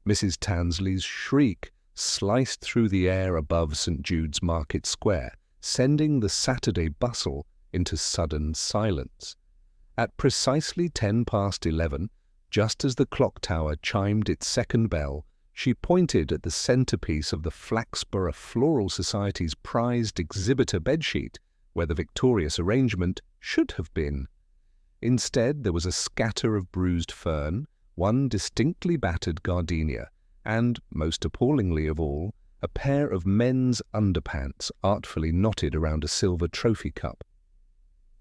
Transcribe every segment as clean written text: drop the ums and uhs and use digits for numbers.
Mrs. Tansley's shriek sliced through the air above St. Jude's Market Square, sending the Saturday bustle into sudden silence. At precisely 11:10, just as the clock tower chimed its second bell, she pointed at the centerpiece of the Flaxborough Floral Society's prized exhibitor bedsheet, where the victorious arrangement should have been. Instead, there was a scatter of bruised fern, one distinctly battered gardenia, and, most appallingly of all, a pair of men's underpants artfully knotted around a silver trophy cup.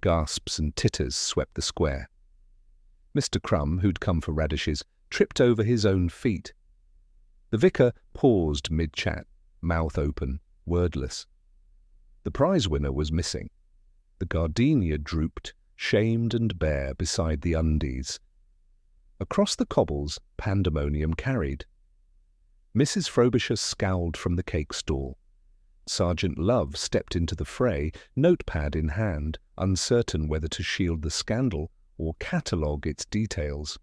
Gasps and titters swept the square. Mr. Crumb, who'd come for radishes, tripped over his own feet. The vicar paused mid-chat, mouth open, wordless. The prize winner was missing. The gardenia drooped, shamed and bare, beside the undies. Across the cobbles, pandemonium carried. Mrs. Frobisher scowled from the cake stall. Sergeant Love stepped into the fray, notepad in hand, uncertain whether to shield the scandal or catalogue its details.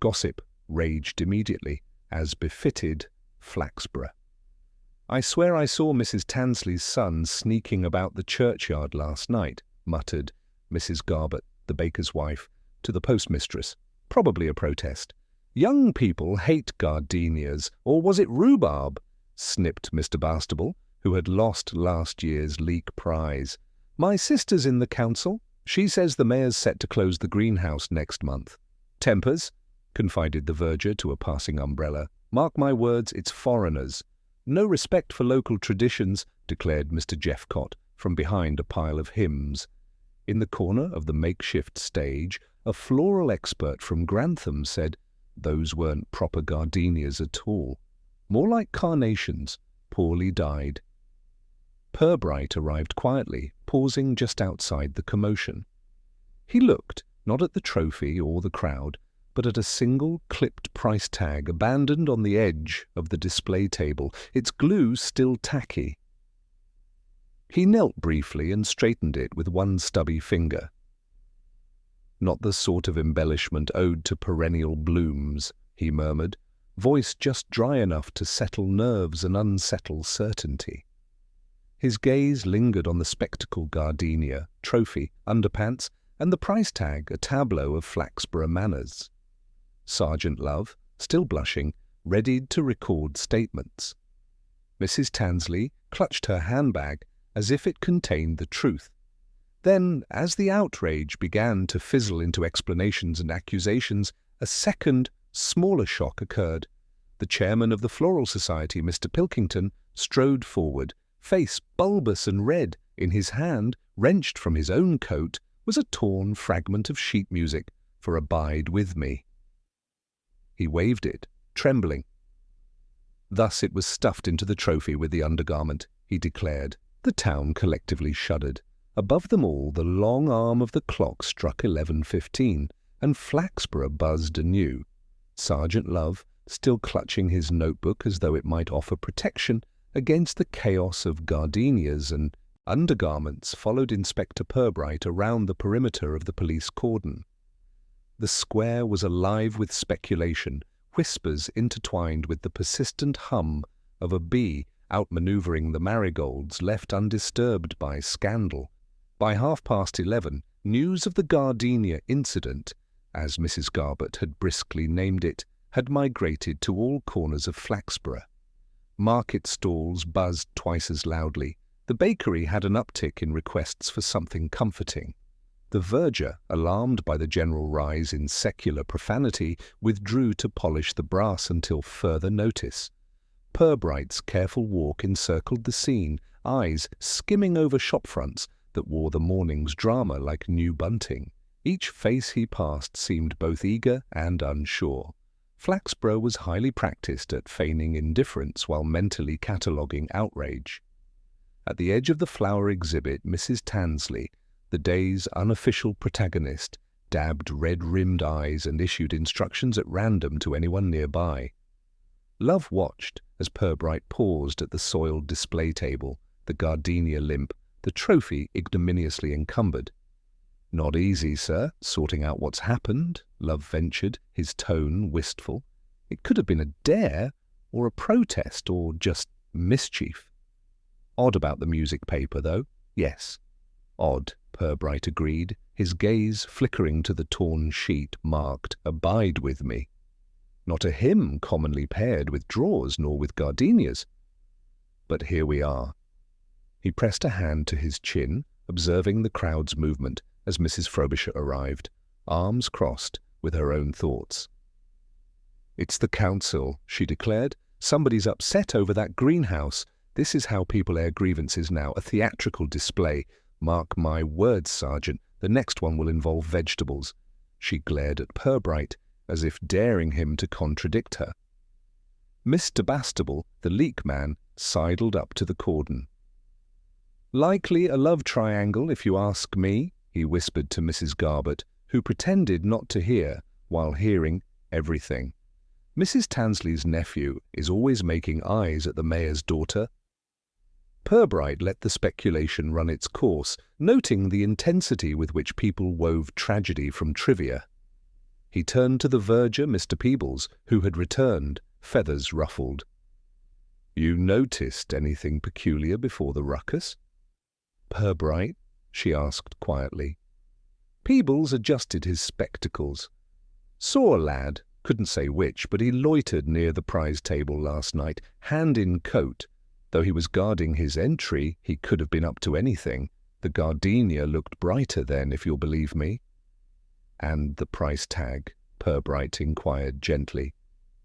Gossip raged immediately, as befitted Flaxborough. "I swear I saw Mrs. Tansley's son sneaking about the churchyard last night," muttered Mrs. Garbutt, the baker's wife, to the postmistress, probably a protest. "Young people hate gardenias, or was it rhubarb?" snipped Mr. Bastable, who had lost last year's leek prize. "My sister's in the council. She says the mayor's set to close the greenhouse next month." "Tempers," confided the verger to a passing umbrella. "Mark my words, it's foreigners." "No respect for local traditions," declared Mr. Jeffcott from behind a pile of hymns. In the corner of the makeshift stage, a floral expert from Grantham said, "Those weren't proper gardenias at all. More like carnations, poorly dyed." Purbright arrived quietly, pausing just outside the commotion. He looked, not at the trophy or the crowd, but at a single clipped price tag abandoned on the edge of the display table, its glue still tacky. He knelt briefly and straightened it with one stubby finger. "Not the sort of embellishment owed to perennial blooms," he murmured, voice just dry enough to settle nerves and unsettle certainty. His gaze lingered on the spectacle gardenia, trophy, underpants, and the price tag, a tableau of Flaxborough manners. Sergeant Love, still blushing, readied to record statements. Mrs. Tansley clutched her handbag as if it contained the truth. Then, as the outrage began to fizzle into explanations and accusations, a second, smaller shock occurred. The chairman of the Floral Society, Mr. Pilkington, strode forward, face bulbous and red. In his hand, wrenched from his own coat, was a torn fragment of sheet music for "Abide With Me." He waved it, trembling. Thus it was stuffed into the trophy with the undergarment, he declared. The town collectively shuddered. Above them all, the long arm of the clock struck 11:15, and Flaxborough buzzed anew. Sergeant Love, still clutching his notebook as though it might offer protection against the chaos of gardenias and undergarments, followed Inspector Purbright around the perimeter of the police cordon. The square was alive with speculation, whispers intertwined with the persistent hum of a bee outmanoeuvring the marigolds left undisturbed by scandal. By 11:30, news of the gardenia incident, as Mrs. Garbutt had briskly named it, had migrated to all corners of Flaxborough. Market stalls buzzed twice as loudly. The bakery had an uptick in requests for something comforting. The verger, alarmed by the general rise in secular profanity, withdrew to polish the brass until further notice. Purbright's careful walk encircled the scene, eyes skimming over shop fronts that wore the morning's drama like new bunting. Each face he passed seemed both eager and unsure. Flaxborough was highly practiced at feigning indifference while mentally cataloguing outrage. At the edge of the flower exhibit, Mrs. Tansley, the day's unofficial protagonist, dabbed red-rimmed eyes and issued instructions at random to anyone nearby. Love watched as Purbright paused at the soiled display table, the gardenia limp, the trophy ignominiously encumbered. "Not easy, sir, sorting out what's happened," Love ventured, his tone wistful. It could have been a dare, or a protest, or just mischief. Odd about the music paper, though. Yes, odd, Purbright agreed, his gaze flickering to the torn sheet marked "Abide with me." Not a hymn commonly paired with drawers nor with gardenias. But here we are. He pressed a hand to his chin, observing the crowd's movement as Mrs. Frobisher arrived, arms crossed with her own thoughts. "It's the council," she declared. "Somebody's upset over that greenhouse. This is how people air grievances now, a theatrical display. Mark my words, Sergeant, the next one will involve vegetables." She glared at Purbright, as if daring him to contradict her. Mr. Bastable, the leek man, sidled up to the cordon. "Likely a love triangle, if you ask me," he whispered to Mrs. Garbutt, who pretended not to hear while hearing everything. "Mrs. Tansley's nephew is always making eyes at the mayor's daughter." Purbright let the speculation run its course, noting the intensity with which people wove tragedy from trivia. He turned to the verger, Mr. Peebles, who had returned, feathers ruffled. "You noticed anything peculiar before the ruckus?" "Purbright?" she asked quietly. Peebles adjusted his spectacles. "Saw a lad, couldn't say which, but he loitered near the prize table last night, hand in coat. Though he was guarding his entry, he could have been up to anything. The gardenia looked brighter then, if you'll believe me." "And the price tag?" Purbright inquired gently.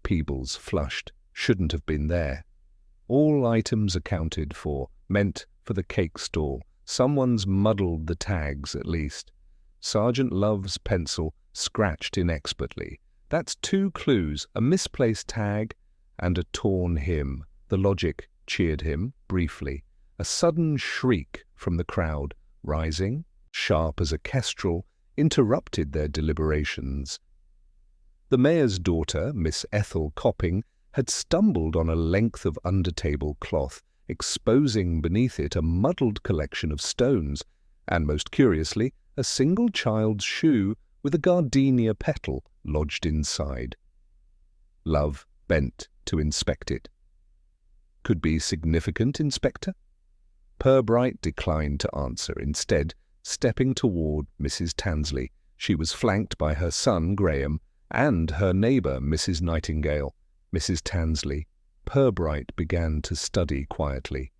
Peebles flushed. "Shouldn't have been there. All items accounted for, meant for the cake stall. Someone's muddled the tags, at least. Sergeant Love's pencil scratched inexpertly. That's 2 clues, a misplaced tag and a torn hymn." The logic cheered him, briefly. A sudden shriek from the crowd, rising, sharp as a kestrel, interrupted their deliberations. The mayor's daughter, Miss Ethel Copping, had stumbled on a length of under-table cloth, exposing beneath it a muddled collection of stones, and, most curiously, a single child's shoe with a gardenia petal lodged inside. Love bent to inspect it. "Could be significant, Inspector?" Purbright declined to answer, instead stepping toward Mrs. Tansley. She was flanked by her son, Graham, and her neighbour, Mrs. Nightingale. Mrs. Tansley. Purbright began to study quietly.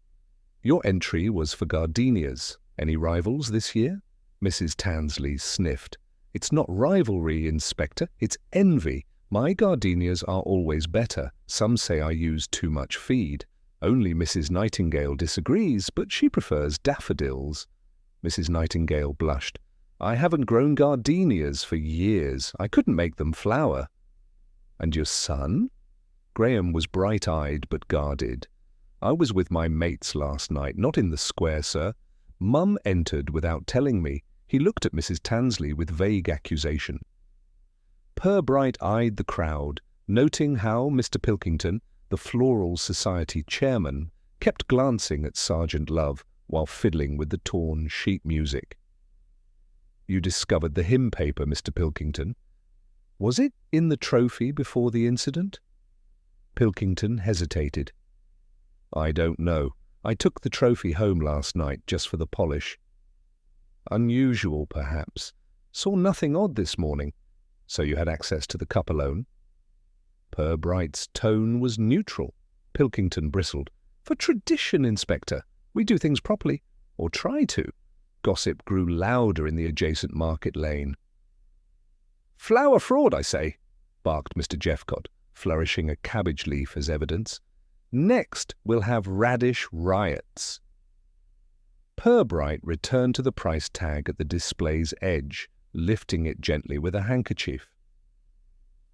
"Your entry was for gardenias. Any rivals this year?" Mrs. Tansley sniffed. "It's not rivalry, Inspector, it's envy. My gardenias are always better. Some say I use too much feed. Only Mrs. Nightingale disagrees, but she prefers daffodils." Mrs. Nightingale blushed. "I haven't grown gardenias for years. I couldn't make them flower." "And your son?" Graham was bright-eyed but guarded. "I was with my mates last night, not in the square, sir. Mum entered without telling me." He looked at Mrs. Tansley with vague accusation. Purbright eyed the crowd, noting how Mr. Pilkington, the Floral Society chairman, kept glancing at Sergeant Love while fiddling with the torn sheet music. "You discovered the hymn paper, Mr. Pilkington. Was it in the trophy before the incident?" Pilkington hesitated. "I don't know. I took the trophy home last night just for the polish." "Unusual, perhaps. Saw nothing odd this morning. So you had access to the cup alone?" Purbright's tone was neutral. Pilkington bristled. "For tradition, Inspector. We do things properly, or try to." Gossip grew louder in the adjacent market lane. "Flower fraud, I say," barked Mr. Jeffcott, flourishing a cabbage leaf as evidence. "Next, we'll have radish riots." Purbright returned to the price tag at the display's edge, lifting it gently with a handkerchief.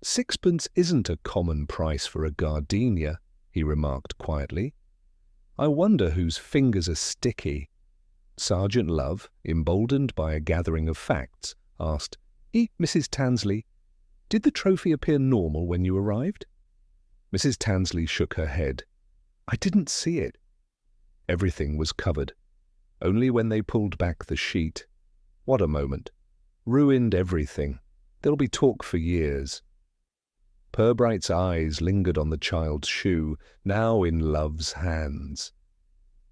"6pence isn't a common price for a gardenia," he remarked quietly. "I wonder whose fingers are sticky." Sergeant Love, emboldened by a gathering of facts, asked, Mrs. Tansley, did the trophy appear normal when you arrived?" Mrs. Tansley shook her head. "I didn't see it." Everything was covered. Only when they pulled back the sheet. What a moment. Ruined everything. There'll be talk for years. Purbright's eyes lingered on the child's shoe, now in Love's hands.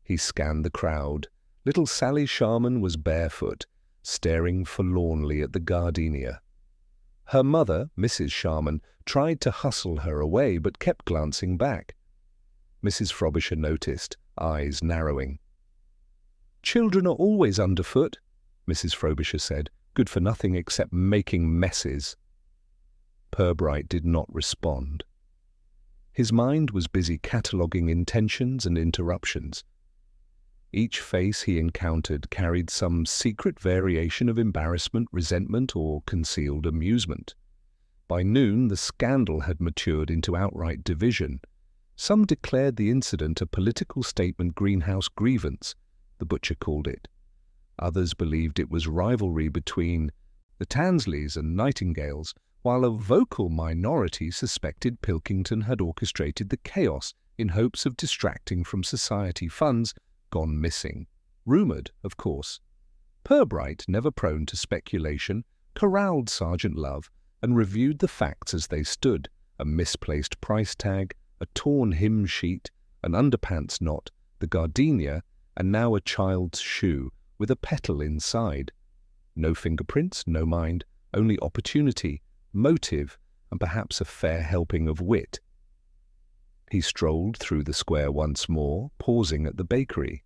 He scanned the crowd. Little Sally Sharman was barefoot, staring forlornly at the gardenia. Her mother, Mrs. Sharman, tried to hustle her away, but kept glancing back. Mrs. Frobisher noticed, eyes narrowing. "Children are always underfoot," Mrs. Frobisher said, "good for nothing except making messes." Purbright did not respond. His mind was busy cataloguing intentions and interruptions. Each face he encountered carried some secret variation of embarrassment, resentment, or concealed amusement. By noon, the scandal had matured into outright division. Some declared the incident a political statement greenhouse grievance, the butcher called it. Others believed it was rivalry between the Tansleys and Nightingales, while a vocal minority suspected Pilkington had orchestrated the chaos in hopes of distracting from society funds gone missing. Rumoured, of course. Purbright, never prone to speculation, corralled Sergeant Love and reviewed the facts as they stood: a misplaced price tag, a torn hymn sheet, an underpants knot, the gardenia, and now a child's shoe with a petal inside. No fingerprints, no mind, only opportunity, motive, and perhaps a fair helping of wit. He strolled through the square once more, pausing at the bakery.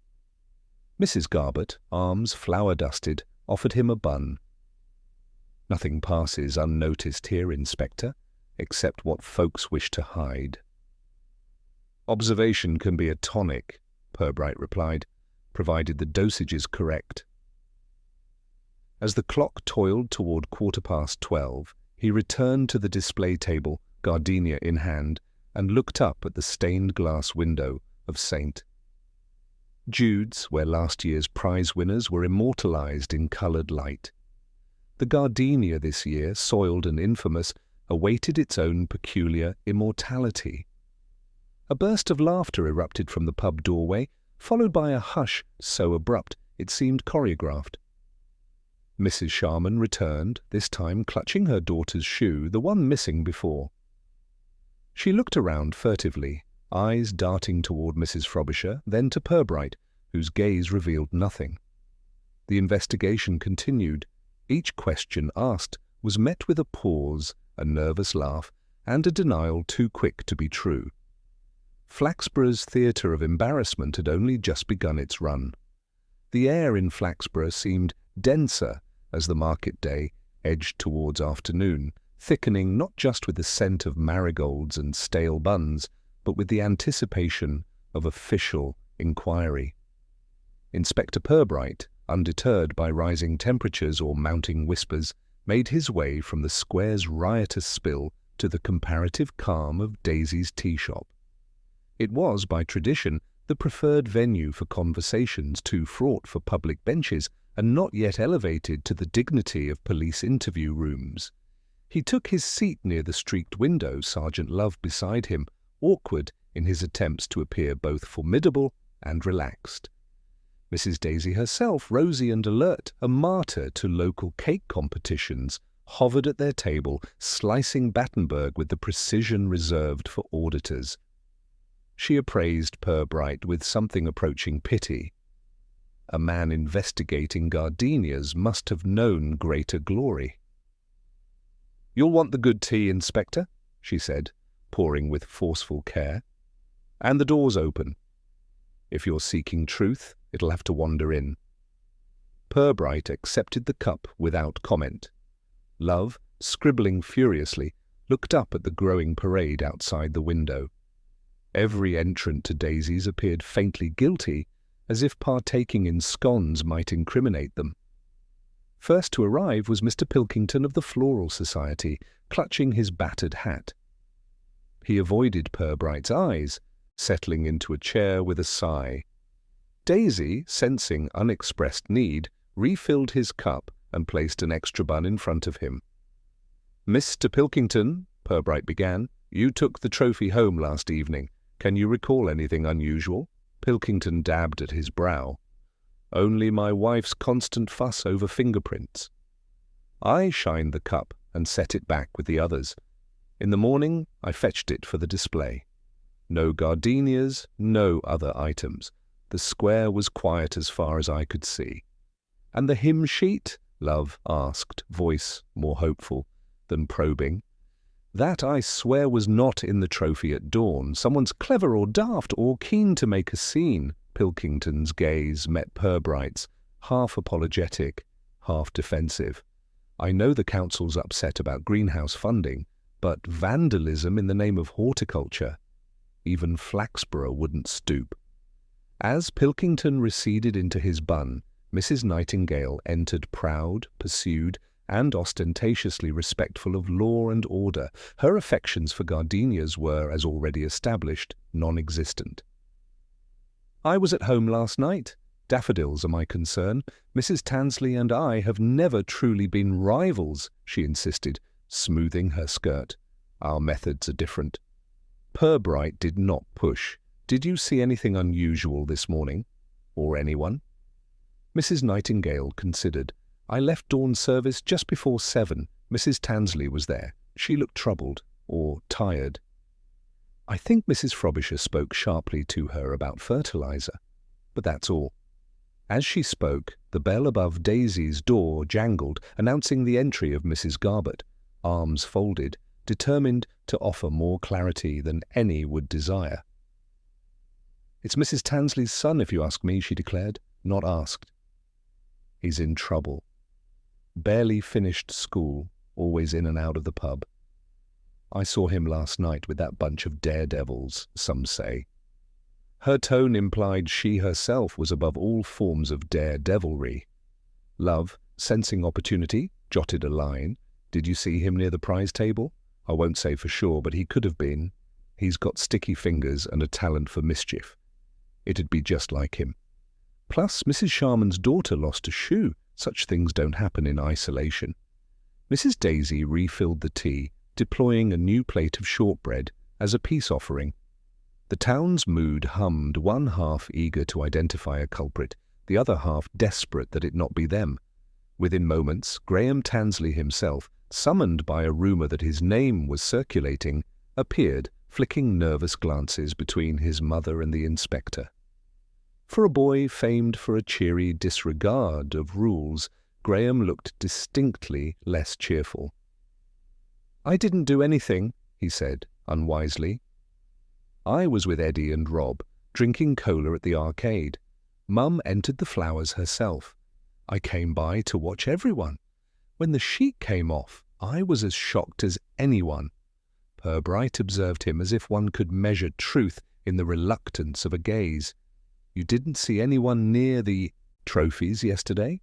Mrs. Garbett, arms flour-dusted, offered him a bun. "Nothing passes unnoticed here, Inspector, except what folks wish to hide." "Observation can be a tonic," Purbright replied, "provided the dosage is correct." As the clock toiled toward 12:15, he returned to the display table, gardenia in hand, and looked up at the stained glass window of St. Jude's, where last year's prize winners were immortalized in colored light. The gardenia this year, soiled and infamous, awaited its own peculiar immortality. A burst of laughter erupted from the pub doorway, followed by a hush so abrupt it seemed choreographed. Mrs. Sharman returned, this time clutching her daughter's shoe, the one missing before. She looked around furtively, eyes darting toward Mrs. Frobisher, then to Purbright, whose gaze revealed nothing. The investigation continued. Each question asked was met with a pause, a nervous laugh, and a denial too quick to be true. Flaxborough's theatre of embarrassment had only just begun its run. The air in Flaxborough seemed denser as the market day edged towards afternoon, thickening not just with the scent of marigolds and stale buns, but with the anticipation of official inquiry. Inspector Purbright, undeterred by rising temperatures or mounting whispers, made his way from the square's riotous spill to the comparative calm of Daisy's tea shop. It was, by tradition, the preferred venue for conversations too fraught for public benches and not yet elevated to the dignity of police interview rooms. He took his seat near the streaked window, Sergeant Love beside him, awkward in his attempts to appear both formidable and relaxed. Mrs. Daisy herself, rosy and alert, a martyr to local cake competitions, hovered at their table, slicing Battenberg with the precision reserved for auditors. She appraised Purbright with something approaching pity. A man investigating gardenias must have known greater glory. "You'll want the good tea, Inspector," she said, pouring with forceful care. "And the door's open. If you're seeking truth, it'll have to wander in." Purbright accepted the cup without comment. Love, scribbling furiously, looked up at the growing parade outside the window. Every entrant to Daisy's appeared faintly guilty, as if partaking in scones might incriminate them. First to arrive was Mr. Pilkington of the Floral Society, clutching his battered hat. He avoided Purbright's eyes, settling into a chair with a sigh. Daisy, sensing unexpressed need, refilled his cup and placed an extra bun in front of him. "Mr. Pilkington," Purbright began, "you took the trophy home last evening. Can you recall anything unusual?" Pilkington dabbed at his brow. "Only my wife's constant fuss over fingerprints." I shined the cup and set it back with the others. In the morning, I fetched it for the display. No gardenias, no other items. The square was quiet as far as I could see. "And the hymn sheet?" Love asked, voice more hopeful than probing. "That, I swear, was not in the trophy at dawn. Someone's clever or daft or keen to make a scene." Pilkington's gaze met Purbright's, half apologetic, half defensive. "I know the council's upset about greenhouse funding, but vandalism in the name of horticulture? Even Flaxborough wouldn't stoop." As Pilkington receded into his bun, Mrs. Nightingale entered proud, pursued, and ostentatiously respectful of law and order. Her affections for gardenias were, as already established, non-existent. "I was at home last night. Daffodils are my concern. Mrs. Tansley and I have never truly been rivals," she insisted, smoothing her skirt. "Our methods are different." Purbright did not push. "Did you see anything unusual this morning? Or anyone?" Mrs. Nightingale considered. "I left dawn service just before 7. Mrs. Tansley was there. She looked troubled, or tired. I think Mrs. Frobisher spoke sharply to her about fertilizer. But that's all." As she spoke, the bell above Daisy's door jangled, announcing the entry of Mrs. Garbutt, arms folded, determined to offer more clarity than any would desire. "It's Mrs. Tansley's son, if you ask me," she declared, not asked. "He's in trouble. Barely finished school, always in and out of the pub. I saw him last night with that bunch of daredevils, some say." Her tone implied she herself was above all forms of daredevilry. Love, sensing opportunity, jotted a line. "Did you see him near the prize table? I won't say for sure, but he could have been. He's got sticky fingers and a talent for mischief. It'd be just like him. Plus, Mrs. Sharman's daughter lost a shoe. Such things don't happen in isolation." Mrs. Daisy refilled the tea, deploying a new plate of shortbread as a peace offering. The town's mood hummed, one half eager to identify a culprit, the other half desperate that it not be them. Within moments, Graham Tansley himself, summoned by a rumour that his name was circulating, appeared, flicking nervous glances between his mother and the inspector. For a boy famed for a cheery disregard of rules, Graham looked distinctly less cheerful. "I didn't do anything," he said, unwisely. "I was with Eddie and Rob, drinking cola at the arcade. Mum entered the flowers herself. I came by to watch everyone. When the sheet came off, I was as shocked as anyone." Purbright observed him as if one could measure truth in the reluctance of a gaze. "You didn't see anyone near the trophies yesterday?"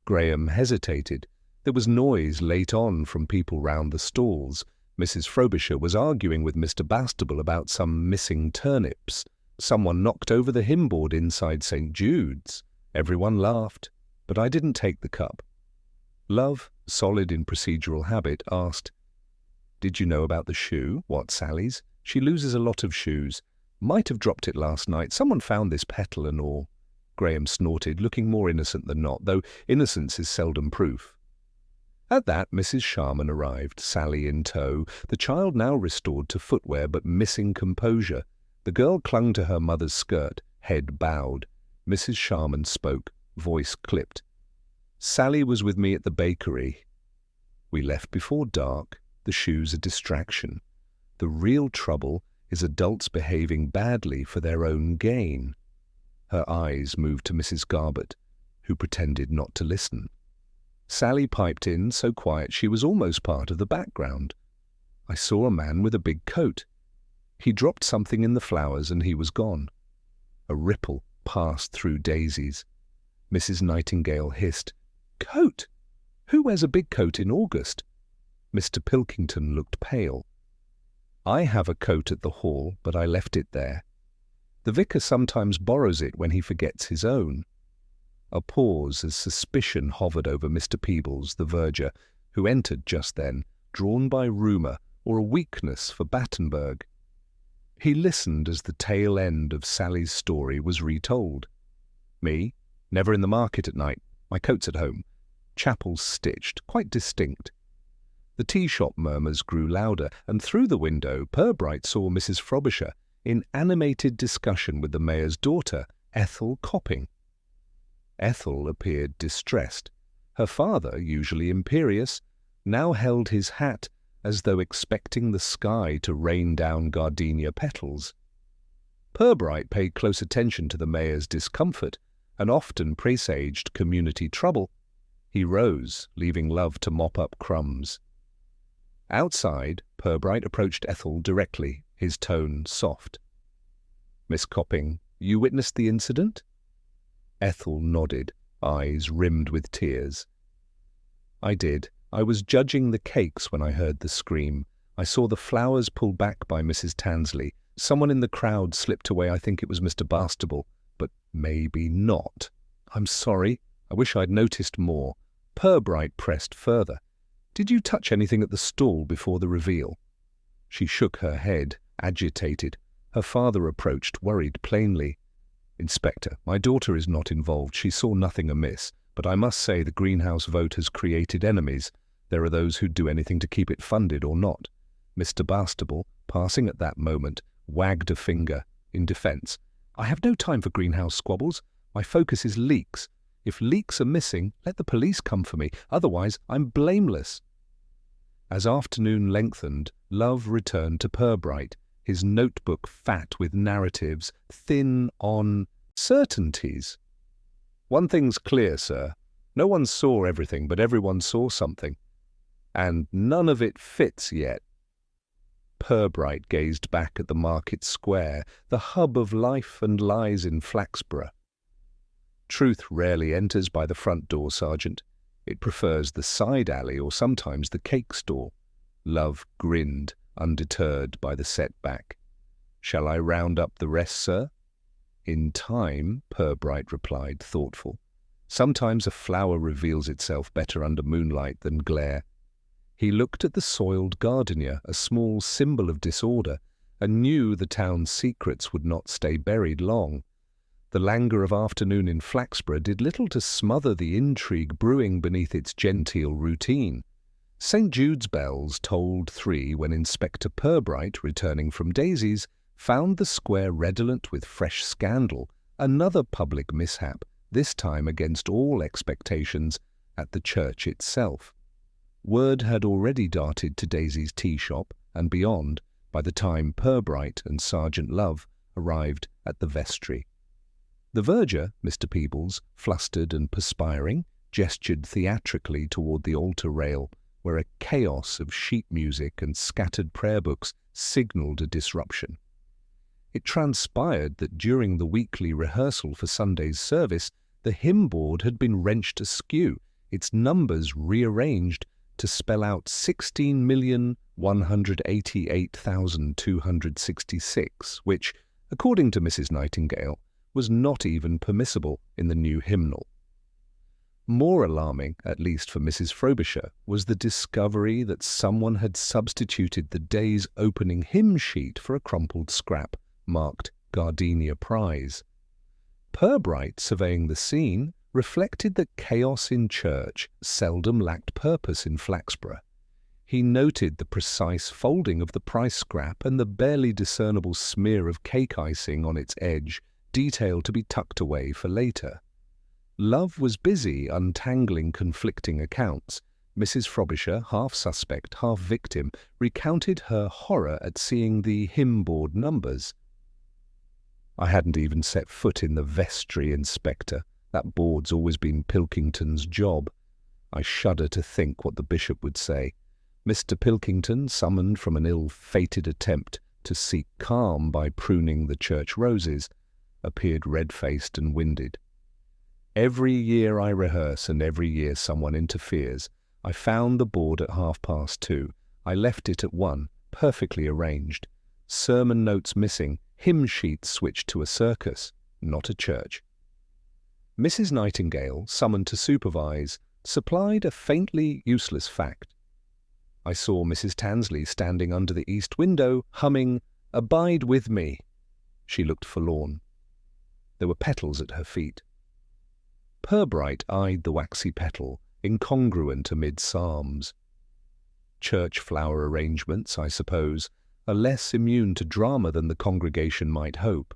Graham hesitated. There was noise late on from people round the stalls. Mrs. Frobisher was arguing with Mr. Bastable about some missing turnips. Someone knocked over the hymn board inside St. Jude's. Everyone laughed, but I didn't take the cup. Love, solid in procedural habit, asked, "Did you know about the shoe? What, Sally's? She loses a lot of shoes. Might have dropped it last night. Someone found this petal and all." Graham snorted, looking more innocent than not, though innocence is seldom proof. At that, Mrs. Sharman arrived, Sally in tow, the child now restored to footwear but missing composure. The girl clung to her mother's skirt, head bowed. Mrs. Sharman spoke, voice clipped. "Sally was with me at the bakery. We left before dark. The shoe's a distraction. The real trouble is adults behaving badly for their own gain." Her eyes moved to Mrs. Garbutt, who pretended not to listen. Sally piped in, so quiet she was almost part of the background. "I saw a man with a big coat. He dropped something in the flowers and he was gone." A ripple passed through Daisy's. Mrs. Nightingale hissed, "Coat? Who wears a big coat in August?" Mr. Pilkington looked pale. "I have a coat at the hall, but I left it there. The vicar sometimes borrows it when he forgets his own." A pause as suspicion hovered over Mr. Peebles, the verger, who entered just then, drawn by rumour or a weakness for Battenberg. He listened as the tail end of Sally's story was retold. "Me? Never in the market at night. My coat's at home. Chapel's stitched, quite distinct." The tea-shop murmurs grew louder, and through the window Purbright saw Mrs. Frobisher in animated discussion with the mayor's daughter, Ethel Copping. Ethel appeared distressed. Her father, usually imperious, now held his hat as though expecting the sky to rain down gardenia petals. Purbright paid close attention to the mayor's discomfort and often presaged community trouble. He rose, leaving Love to mop up crumbs. Outside, Purbright approached Ethel directly, his tone soft. "Miss Copping, you witnessed the incident?" Ethel nodded, eyes rimmed with tears. "I did. I was judging the cakes when I heard the scream. I saw the flowers pulled back by Mrs. Tansley. Someone in the crowd slipped away. I think it was Mr. Bastable, but maybe not. I'm sorry. I wish I'd noticed more." Purbright pressed further. "Did you touch anything at the stall before the reveal?" She shook her head, agitated. Her father approached, worried plainly. "Inspector, my daughter is not involved. She saw nothing amiss. But I must say the greenhouse vote has created enemies. There are those who'd do anything to keep it funded or not." Mr. Bastable, passing at that moment, wagged a finger in defence. "I have no time for greenhouse squabbles. My focus is leaks. If leaks are missing, let the police come for me. Otherwise, I'm blameless." As afternoon lengthened, Love returned to Purbright, his notebook fat with narratives, thin on certainties. "One thing's clear, sir. No one saw everything, but everyone saw something. And none of it fits yet." Purbright gazed back at the market square, the hub of life and lies in Flaxborough. "Truth rarely enters by the front door, Sergeant. It prefers the side alley or sometimes the cake store." Love grinned, undeterred by the setback. "Shall I round up the rest, sir?" "In time," Purbright replied, thoughtful. "Sometimes a flower reveals itself better under moonlight than glare." He looked at the soiled gardenia, a small symbol of disorder, and knew the town's secrets would not stay buried long. The languor of afternoon in Flaxborough did little to smother the intrigue brewing beneath its genteel routine. St. Jude's bells tolled 3 when Inspector Purbright, returning from Daisy's, found the square redolent with fresh scandal, another public mishap, this time against all expectations, at the church itself. Word had already darted to Daisy's tea shop and beyond by the time Purbright and Sergeant Love arrived at the vestry. The verger, Mr. Peebles, flustered and perspiring, gestured theatrically toward the altar rail, where a chaos of sheet music and scattered prayer books signalled a disruption. It transpired that during the weekly rehearsal for Sunday's service, the hymn board had been wrenched askew, its numbers rearranged to spell out 16,188,266, which, according to Mrs. Nightingale, was not even permissible in the new hymnal. More alarming, at least for Mrs. Frobisher, was the discovery that someone had substituted the day's opening hymn sheet for a crumpled scrap marked Gardenia Prize. Purbright, surveying the scene, reflected that chaos in church seldom lacked purpose in Flaxborough. He noted the precise folding of the prize scrap and the barely discernible smear of cake icing on its edge, detail to be tucked away for later. Love was busy untangling conflicting accounts. Mrs. Frobisher, half suspect, half victim, recounted her horror at seeing the hymn board numbers. "I hadn't even set foot in the vestry, Inspector. That board's always been Pilkington's job. I shudder to think what the bishop would say. Mr. Pilkington, summoned from an ill-fated attempt to seek calm by pruning the church roses, appeared red-faced and winded. Every year I rehearse and every year someone interferes. I found the board at 2:30. I left it at 1, perfectly arranged. Sermon notes missing, hymn sheets switched to a circus, not a church." Mrs. Nightingale, summoned to supervise, supplied a faintly useless fact. "I saw Mrs. Tansley standing under the east window, humming 'Abide with Me.'" She looked forlorn. There were petals at her feet. Purbright eyed the waxy petal, incongruent amid psalms. church flower arrangements, I suppose, are less immune to drama than the congregation might hope.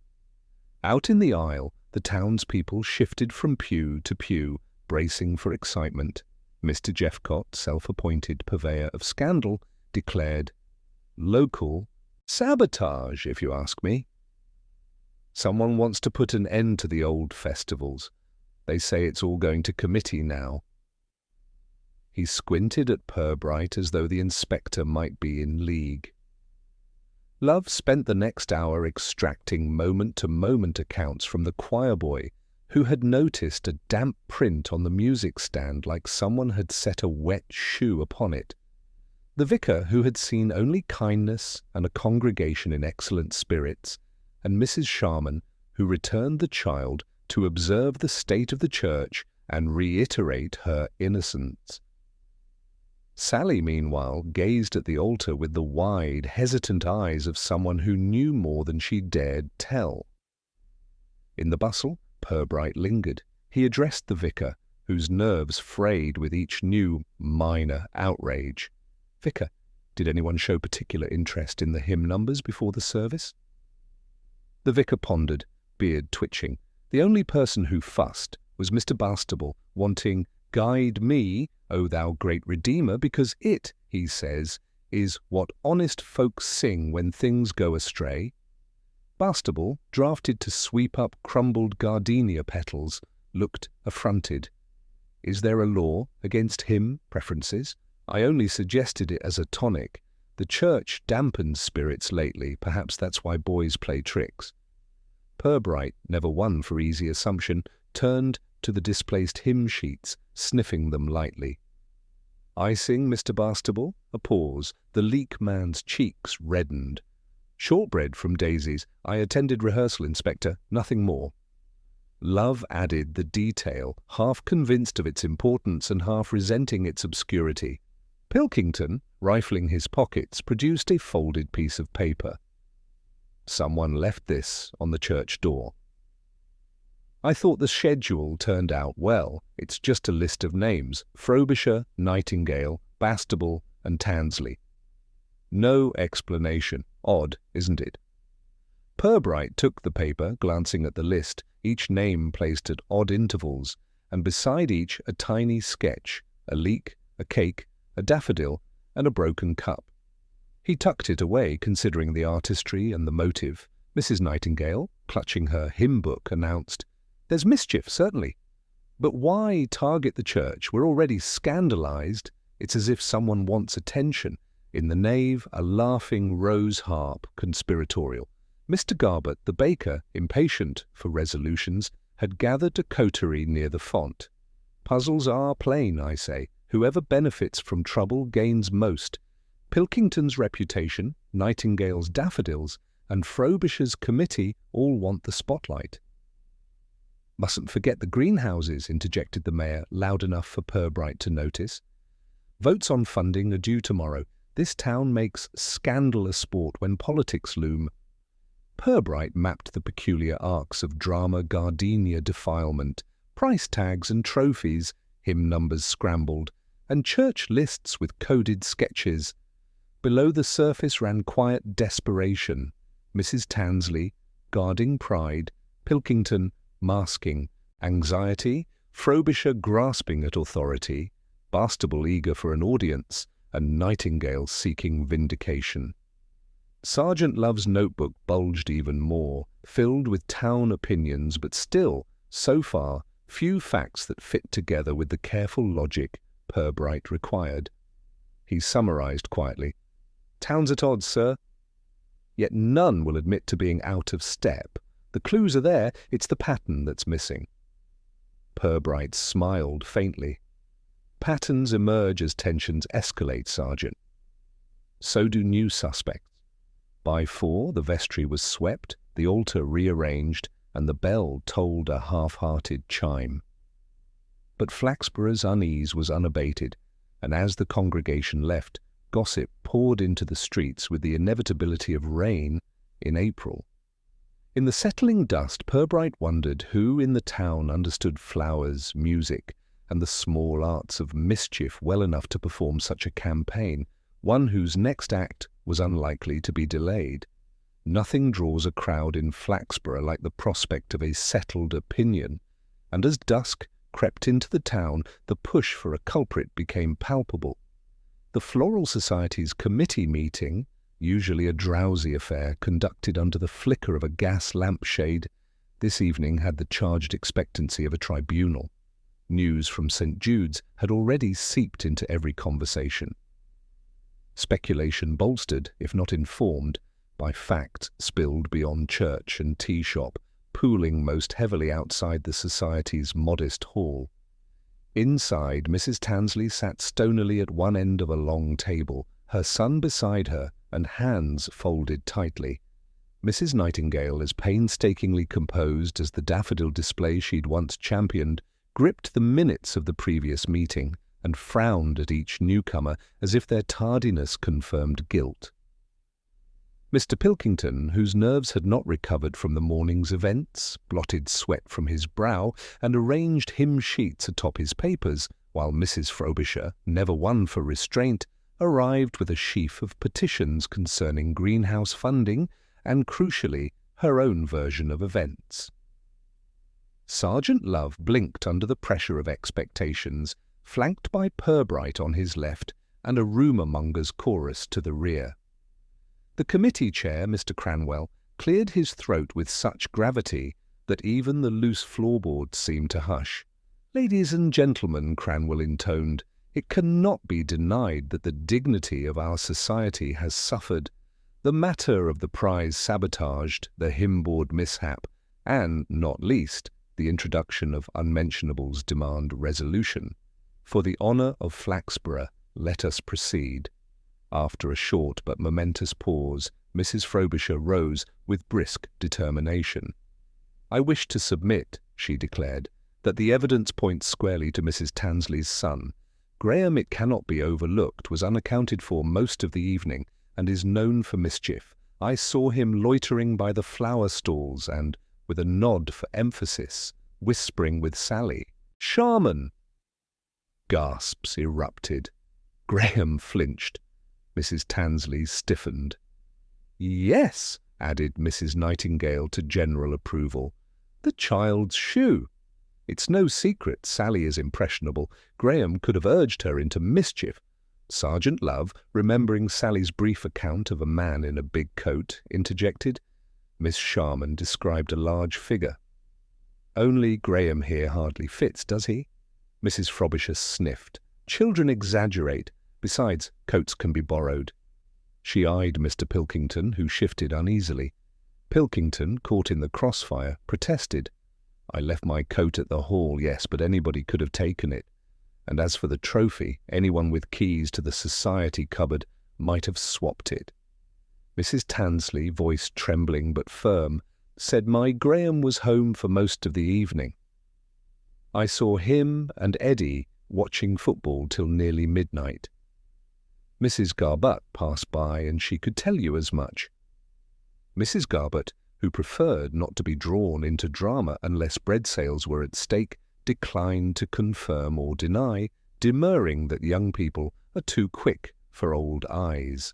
Out in the aisle, the townspeople shifted from pew to pew, bracing for excitement. Mr. Jeffcott, self-appointed purveyor of scandal, declared, "Local sabotage, if you ask me. Someone wants to put an end to the old festivals. They say it's all going to committee now." He squinted at Purbright as though the inspector might be in league. Love spent the next hour extracting moment-to-moment accounts from the choir boy, who had noticed a damp print on the music stand like someone had set a wet shoe upon it. The vicar, who had seen only kindness and a congregation in excellent spirits, and Mrs. Sharman, who returned the child to observe the state of the church and reiterate her innocence. Sally, meanwhile, gazed at the altar with the wide, hesitant eyes of someone who knew more than she dared tell. In the bustle, Purbright lingered. He addressed the vicar, whose nerves frayed with each new, minor outrage. "Vicar, did anyone show particular interest in the hymn numbers before the service?" The vicar pondered, beard twitching. The only person who fussed was Mr. Bastable, wanting, "Guide me, O thou great Redeemer, because it," he says, "is what honest folks sing when things go astray." Bastable, drafted to sweep up crumbled gardenia petals, looked affronted. "Is there a law against hymn preferences? I only suggested it as a tonic. The church dampens spirits lately, perhaps that's why boys play tricks." Purbright, never one for easy assumption, turned to the displaced hymn sheets, sniffing them lightly. "Icing, Mr. Bastable?" A pause. The leek man's cheeks reddened. "Shortbread from Daisy's. I attended rehearsal, Inspector. Nothing more." Love added the detail, half convinced of its importance and half resenting its obscurity. Pilkington, rifling his pockets, produced a folded piece of paper. "Someone left this on the church door." "I thought the schedule turned out well. It's just a list of names: Frobisher, Nightingale, Bastable, and Tansley. No explanation. Odd, isn't it?" Purbright took the paper, glancing at the list, each name placed at odd intervals, and beside each a tiny sketch, a leek, a cake, a daffodil, and a broken cup. He tucked it away, considering the artistry and the motive. Mrs. Nightingale, clutching her hymn book, announced, "There's mischief, certainly. But why target the church? We're already scandalized. It's as if someone wants attention." In the nave, a laughing rose harp, conspiratorial. Mr. Garbett, the baker, impatient for resolutions, had gathered a coterie near the font. Puzzles are plain, I say. Whoever benefits from trouble gains most. Pilkington's reputation, Nightingale's daffodils, and Frobisher's committee all want the spotlight. "Mustn't forget the greenhouses," interjected the mayor, loud enough for Purbright to notice. "Votes on funding are due tomorrow. This town makes scandal a sport when politics loom." Purbright mapped the peculiar arcs of drama gardenia defilement, price tags and trophies, hymn numbers scrambled, and church lists with coded sketches. Below the surface ran quiet desperation. Mrs. Tansley, guarding pride; Pilkington, masking anxiety; Frobisher grasping at authority; Bastable eager for an audience, and Nightingale seeking vindication. Sergeant Love's notebook bulged even more, filled with town opinions, but still, so far, few facts that fit together with the careful logic Purbright required. He summarized quietly, "Town's at odds, sir." Yet none will admit to being out of step. The clues are there, it's the pattern that's missing. Purbright smiled faintly. "Patterns emerge as tensions escalate, Sergeant. So do new suspects. By 4, the vestry was swept, the altar rearranged, and the bell tolled a half-hearted chime. But Flaxborough's unease was unabated, and as the congregation left, gossip poured into the streets with the inevitability of rain in April. In the settling dust, Purbright wondered who in the town understood flowers, music, and the small arts of mischief well enough to perform such a campaign. one whose next act was unlikely to be delayed. Nothing draws a crowd in Flaxborough like the prospect of a settled opinion, and as dusk crept into the town, the push for a culprit became palpable. The Floral Society's committee meeting, usually a drowsy affair conducted under the flicker of a gas lampshade, this evening had the charged expectancy of a tribunal. News from St. Jude's had already seeped into every conversation. Speculation bolstered, if not informed, by facts spilled beyond church and tea shop, pooling most heavily outside the Society's modest hall. Inside, Mrs. Tansley sat stonily at one end of a long table, her son beside her, and hands folded tightly. Mrs. Nightingale, as painstakingly composed as the daffodil display she'd once championed, gripped the minutes of the previous meeting and frowned at each newcomer as if their tardiness confirmed guilt. Mr. Pilkington, whose nerves had not recovered from the morning's events, blotted sweat from his brow and arranged hymn sheets atop his papers, while Mrs. Frobisher, never one for restraint, arrived with a sheaf of petitions concerning greenhouse funding and, crucially, her own version of events. Sergeant Love blinked under the pressure of expectations, flanked by Purbright on his left and a rumour-monger's chorus to the rear. The committee chair, Mr. Cranwell, cleared his throat with such gravity that even the loose floorboards seemed to hush. "Ladies and gentlemen," Cranwell intoned, "it cannot be denied that the dignity of our society has suffered. The matter of the prize sabotaged, the hymn-board mishap, and, not least, the introduction of unmentionables demand resolution. For the honour of Flaxborough, let us proceed." After a short but momentous pause, Mrs. Frobisher rose with brisk determination. "I wish to submit," she declared, "that the evidence points squarely to Mrs. Tansley's son. Graham, it cannot be overlooked, was unaccounted for most of the evening, and is known for mischief. I saw him loitering by the flower stalls and, with a nod for emphasis, whispering with Sally. "Sharman!" Gasps erupted. Graham flinched. Mrs. Tansley stiffened. "Yes," added Mrs. Nightingale to general approval, "the child's shoe. It's no secret Sally is impressionable. Graham could have urged her into mischief." Sergeant Love, remembering Sally's brief account of a man in a big coat, interjected. Miss Sharman described a large figure. "Only Graham here hardly fits, does he?" Mrs. Frobisher sniffed. "Children exaggerate. Besides, coats can be borrowed." She eyed Mr. Pilkington, who shifted uneasily. Pilkington, caught in the crossfire, protested. "I left my coat at the hall, yes, but anybody could have taken it. And as for the trophy, anyone with keys to the society cupboard might have swapped it." Mrs. Tansley, voice trembling but firm, said my Graham was home for most of the evening. "I saw him and Eddie watching football till nearly midnight. Mrs. Garbutt passed by and she could tell you as much." Mrs. Garbutt, who preferred not to be drawn into drama unless bread sales were at stake, declined to confirm or deny, demurring that young people are too quick for old eyes.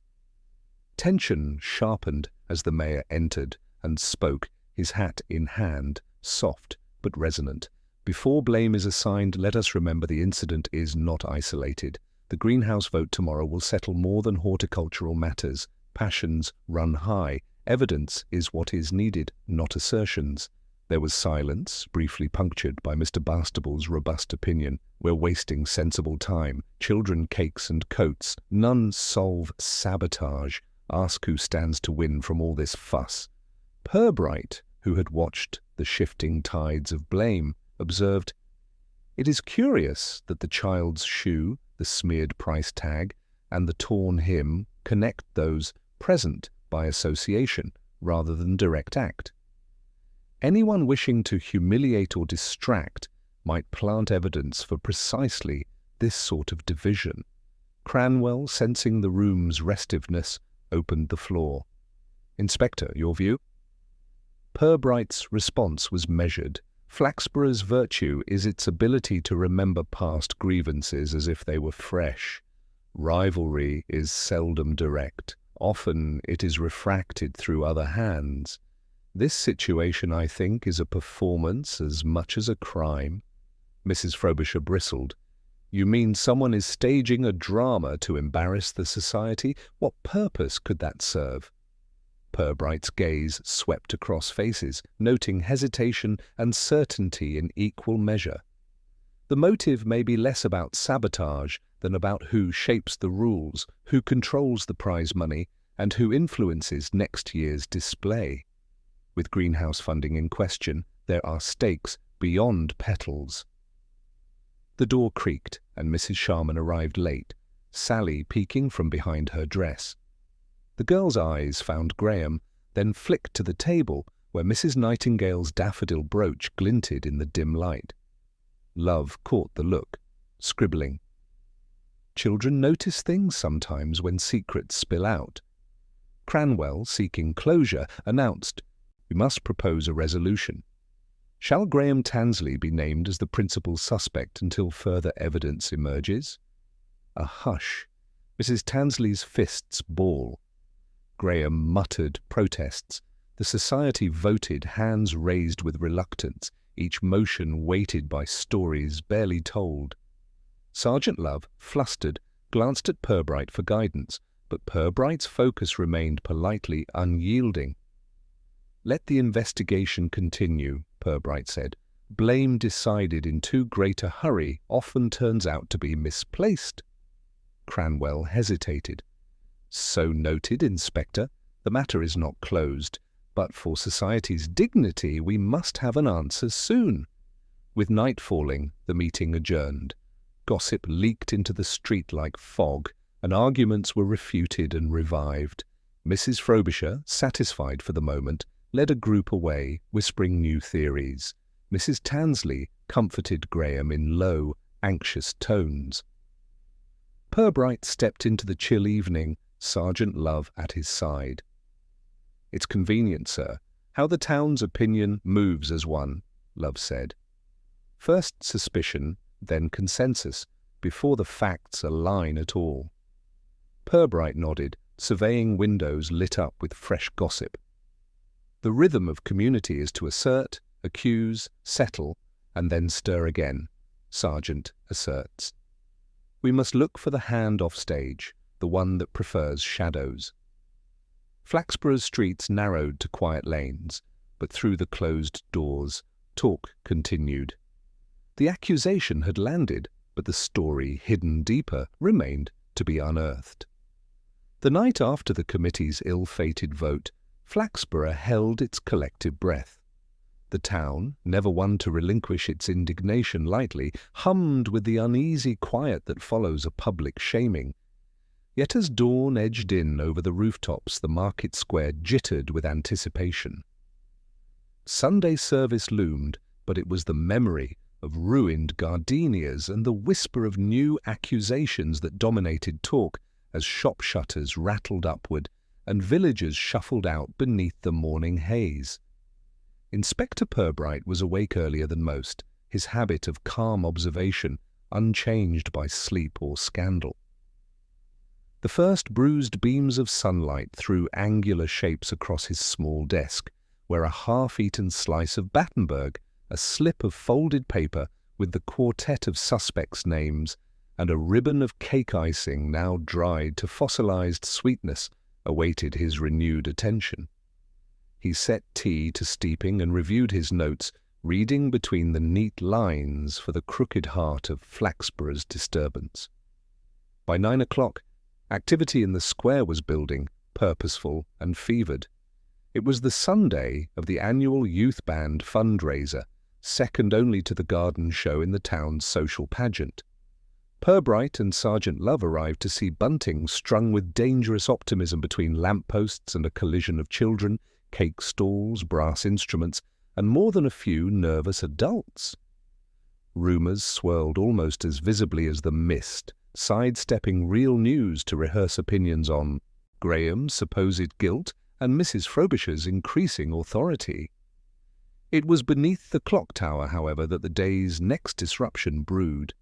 Tension sharpened as the mayor entered and spoke, his hat in hand, soft but resonant. "Before blame is assigned, let us remember the incident is not isolated. The greenhouse vote tomorrow will settle more than horticultural matters. Passions run high. Evidence is what is needed, not assertions." There was silence, briefly punctured by Mr. Bastable's robust opinion. "We're wasting sensible time. Children, cakes and coats. None solve sabotage. Ask who stands to win from all this fuss." Purbright, who had watched the shifting tides of blame, observed, "It is curious that the child's shoe, the smeared price tag, and the torn hymn connect those present by association rather than direct act. Anyone wishing to humiliate or distract might plant evidence for precisely this sort of division." Cranwell, sensing the room's restiveness, opened the floor. "Inspector, your view?" Purbright's response was measured. "Flaxborough's virtue is its ability to remember past grievances as if they were fresh. Rivalry is seldom direct. Often it is refracted through other hands. This situation, I think, is a performance as much as a crime." Mrs. Frobisher bristled. "You mean someone is staging a drama to embarrass the society? What purpose could that serve?" Purbright's gaze swept across faces, noting hesitation and certainty in equal measure. "The motive may be less about sabotage than about who shapes the rules, who controls the prize money, and who influences next year's display. With greenhouse funding in question, there are stakes beyond petals." The door creaked, and Mrs. Sharman arrived late, Sally peeking from behind her dress. The girl's eyes found Graham, then flicked to the table where Mrs. Nightingale's daffodil brooch glinted in the dim light. Love caught the look, scribbling. Children notice things sometimes when secrets spill out. Cranwell, seeking closure, announced, "We must propose a resolution. Shall Graham Tansley be named as the principal suspect until further evidence emerges?" A hush. Mrs. Tansley's fists ball. Graham muttered protests. The society voted, hands raised with reluctance, each motion weighted by stories barely told. Sergeant Love, flustered, glanced at Purbright for guidance, but Purbright's focus remained politely unyielding. "Let the investigation continue," Purbright said. "Blame decided in too great a hurry often turns out to be misplaced." Cranwell hesitated. "So noted, Inspector. The matter is not closed, but for society's dignity we must have an answer soon." With night falling, the meeting adjourned. Gossip leaked into the street like fog, and arguments were refuted and revived. Mrs. Frobisher, satisfied for the moment, led a group away, whispering new theories. Mrs. Tansley comforted Graham in low, anxious tones. Purbright stepped into the chill evening, Sergeant Love at his side. "It's convenient, sir. How the town's opinion moves as one," Love said. "First suspicion, then consensus, before the facts align at all." Purbright nodded, surveying windows lit up with fresh gossip. "The rhythm of community is to assert, accuse, settle, and then stir again," Sergeant asserts. "We must look for the hand off stage, the one that prefers shadows." Flaxborough's streets narrowed to quiet lanes, but through the closed doors, talk continued. The accusation had landed, but the story, hidden deeper, remained to be unearthed. The night after the committee's ill-fated vote, Flaxborough held its collective breath. The town, never one to relinquish its indignation lightly, hummed with the uneasy quiet that follows a public shaming. Yet as dawn edged in over the rooftops, the market square jittered with anticipation. Sunday service loomed, but it was the memory of ruined gardenias and the whisper of new accusations that dominated talk as shop shutters rattled upward and villagers shuffled out beneath the morning haze. Inspector Purbright was awake earlier than most, his habit of calm observation unchanged by sleep or scandal. The first bruised beams of sunlight threw angular shapes across his small desk, where a half-eaten slice of Battenberg, a slip of folded paper with the quartet of suspects' names, and a ribbon of cake icing now dried to fossilized sweetness awaited his renewed attention. He set tea to steeping and reviewed his notes, reading between the neat lines for the crooked heart of Flaxborough's disturbance. By 9 o'clock, activity in the square was building, purposeful and fevered. It was the Sunday of the annual youth band fundraiser, second only to the garden show in the town's social pageant. Purbright and Sergeant Love arrived to see bunting strung with dangerous optimism between lampposts and a collision of children, cake stalls, brass instruments, and more than a few nervous adults. Rumours swirled almost as visibly as the mist, sidestepping real news to rehearse opinions on Graham's supposed guilt and Mrs. Frobisher's increasing authority. It was beneath the clock tower, however, that the day's next disruption brewed.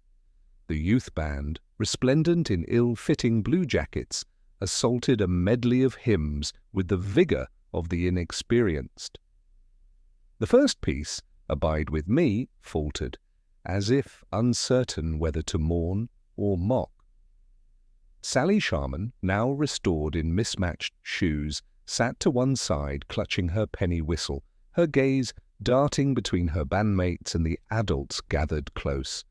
The youth band, resplendent in ill-fitting blue jackets, assaulted a medley of hymns with the vigour of the inexperienced. The first piece, Abide With Me, faltered, as if uncertain whether to mourn or mock. Sally Sharman, now restored in mismatched shoes, sat to one side clutching her penny whistle, her gaze darting between her bandmates and the adults gathered close.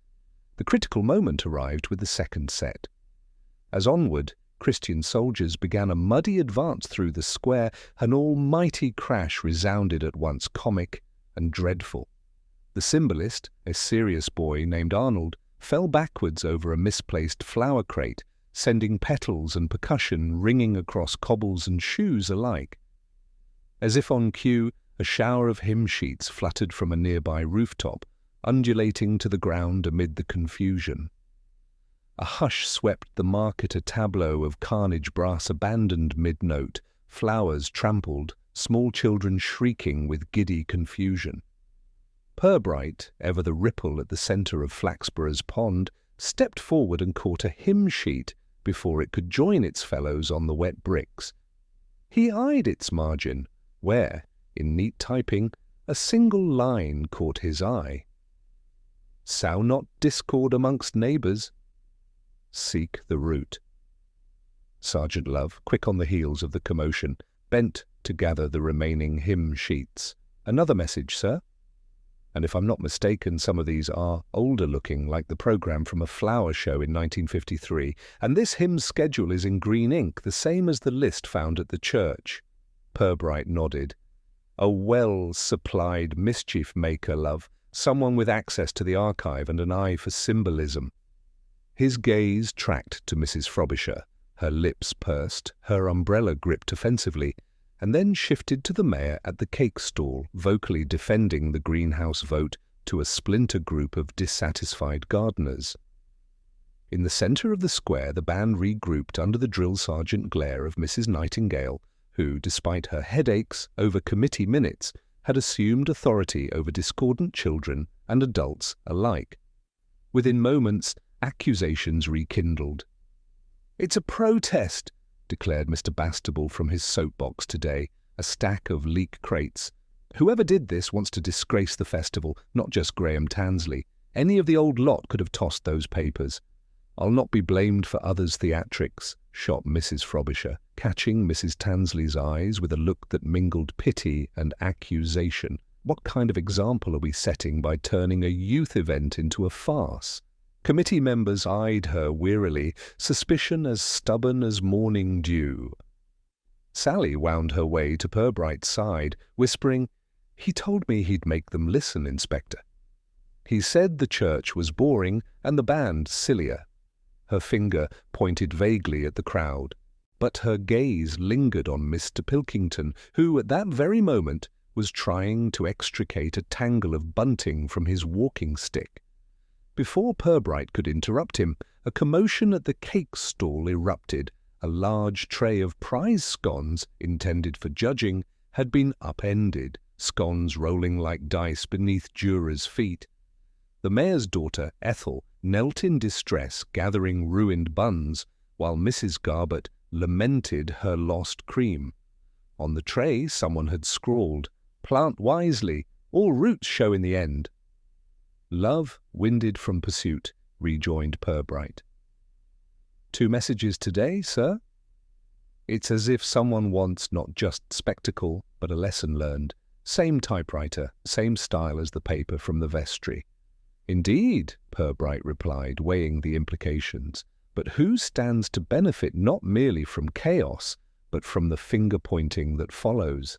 The critical moment arrived with the second set. As onward, Christian soldiers began a muddy advance through the square, an almighty crash resounded at once comic and dreadful. The cymbalist, a serious boy named Arnold, fell backwards over a misplaced flower crate, sending petals and percussion ringing across cobbles and shoes alike. As if on cue, a shower of hymn sheets fluttered from a nearby rooftop, undulating to the ground amid the confusion. A hush swept the market, a tableau of carnage brass abandoned mid-note, flowers trampled, small children shrieking with giddy confusion. Purbright, ever the ripple at the centre of Flaxborough's pond, stepped forward and caught a hymn sheet before it could join its fellows on the wet bricks. He eyed its margin, where, in neat typing, a single line caught his eye. "Sow not discord amongst neighbours. Seek the root." Sergeant Love, quick on the heels of the commotion, bent to gather the remaining hymn sheets. "Another message, sir?" And if I'm not mistaken, some of these are older-looking, like the programme from a flower show in 1953, and this hymn schedule is in green ink, the same as the list found at the church. Purbright nodded. "A well-supplied mischief-maker, Love, someone with access to the archive and an eye for symbolism." His gaze tracked to Mrs. Frobisher, her lips pursed, her umbrella gripped offensively, and then shifted to the mayor at the cake stall, vocally defending the greenhouse vote to a splinter group of dissatisfied gardeners. In the centre of the square, the band regrouped under the drill sergeant glare of Mrs. Nightingale, who, despite her headaches over committee minutes, had assumed authority over discordant children and adults alike. Within moments, accusations rekindled. "It's a protest," declared Mr. Bastable from his soapbox today, a stack of leak crates. "Whoever did this wants to disgrace the festival, not just Graham Tansley. Any of the old lot could have tossed those papers." "I'll not be blamed for others' theatrics," shot Mrs. Frobisher, catching Mrs. Tansley's eyes with a look that mingled pity and accusation. "What kind of example are we setting by turning a youth event into a farce?" Committee members eyed her wearily, suspicion as stubborn as morning dew. Sally wound her way to Purbright's side, whispering, "He told me he'd make them listen, Inspector. He said the church was boring and the band sillier." Her finger pointed vaguely at the crowd, but her gaze lingered on Mr. Pilkington, who at that very moment was trying to extricate a tangle of bunting from his walking stick. Before Purbright could interrupt him, a commotion at the cake stall erupted. A large tray of prize scones, intended for judging, had been upended, scones rolling like dice beneath jurors' feet. The mayor's daughter, Ethel, knelt in distress gathering ruined buns, while Mrs. Garbett lamented her lost cream. On the tray someone had scrawled, "Plant wisely, all roots show in the end." "Love, winded from pursuit," rejoined Purbright. "Two messages today, sir?" It's as if someone wants not just spectacle, but a lesson learned. Same typewriter, same style as the paper from the vestry. "Indeed," Purbright replied, weighing the implications. "But who stands to benefit not merely from chaos, but from the finger-pointing that follows?"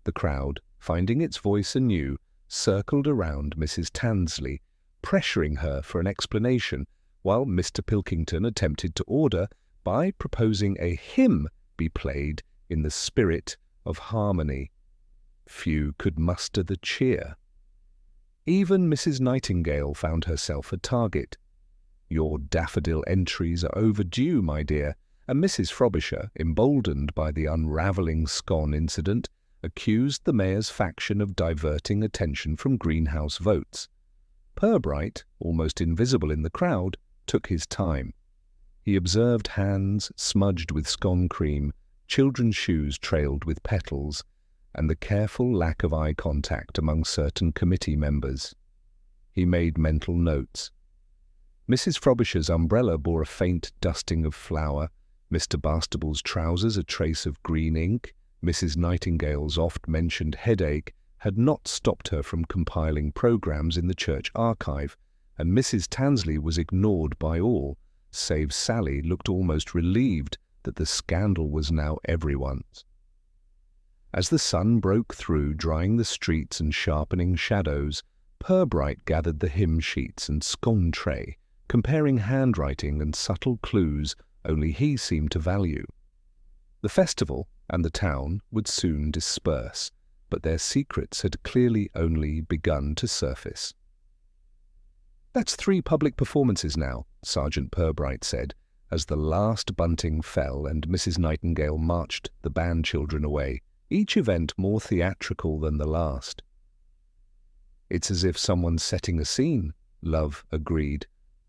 The crowd, finding its voice anew, circled around Mrs. Tansley, pressuring her for an explanation, while Mr. Pilkington attempted to order by proposing a hymn be played in the spirit of harmony. Few could muster the cheer. Even Mrs. Nightingale found herself a target. "Your daffodil entries are overdue, my dear," and Mrs. Frobisher, emboldened by the unraveling scone incident, accused the mayor's faction of diverting attention from greenhouse votes. Purbright, almost invisible in the crowd, took his time. He observed hands smudged with scone cream, children's shoes trailed with petals, and the careful lack of eye contact among certain committee members. He made mental notes. Mrs. Frobisher's umbrella bore a faint dusting of flour, Mr. Bastable's trousers a trace of green ink, Mrs. Nightingale's oft-mentioned headache had not stopped her from compiling programmes in the church archive, and Mrs. Tansley was ignored by all, save Sally looked almost relieved that the scandal was now everyone's. As the sun broke through, drying the streets and sharpening shadows, Purbright gathered the hymn sheets and scone tray, comparing handwriting and subtle clues only he seemed to value. The festival and the town would soon disperse, but their secrets had clearly only begun to surface. "That's 3 public performances now," Sergeant Purbright said, as the last bunting fell and Mrs. Nightingale marched the band children away, each event more theatrical than the last. "It's as if someone's setting a scene," Love agreed.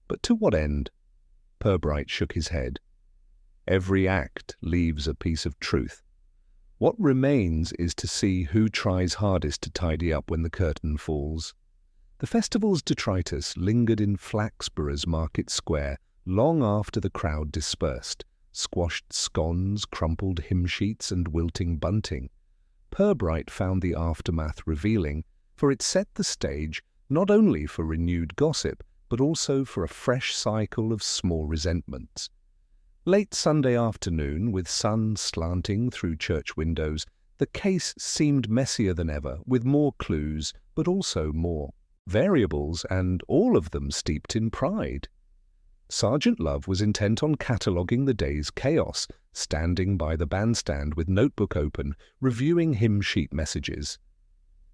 "But to what end?" Purbright shook his head. "Every act leaves a piece of truth. What remains is to see who tries hardest to tidy up when the curtain falls." The festival's detritus lingered in Flaxborough's market square long after the crowd dispersed, squashed scones, crumpled hymn sheets, and wilting bunting. Purbright found the aftermath revealing, for it set the stage not only for renewed gossip, but also for a fresh cycle of small resentments. Late Sunday afternoon, with sun slanting through church windows, the case seemed messier than ever, with more clues, but also more variables, and all of them steeped in pride. Sergeant Love was intent on cataloguing the day's chaos, standing by the bandstand with notebook open, reviewing hymn sheet messages.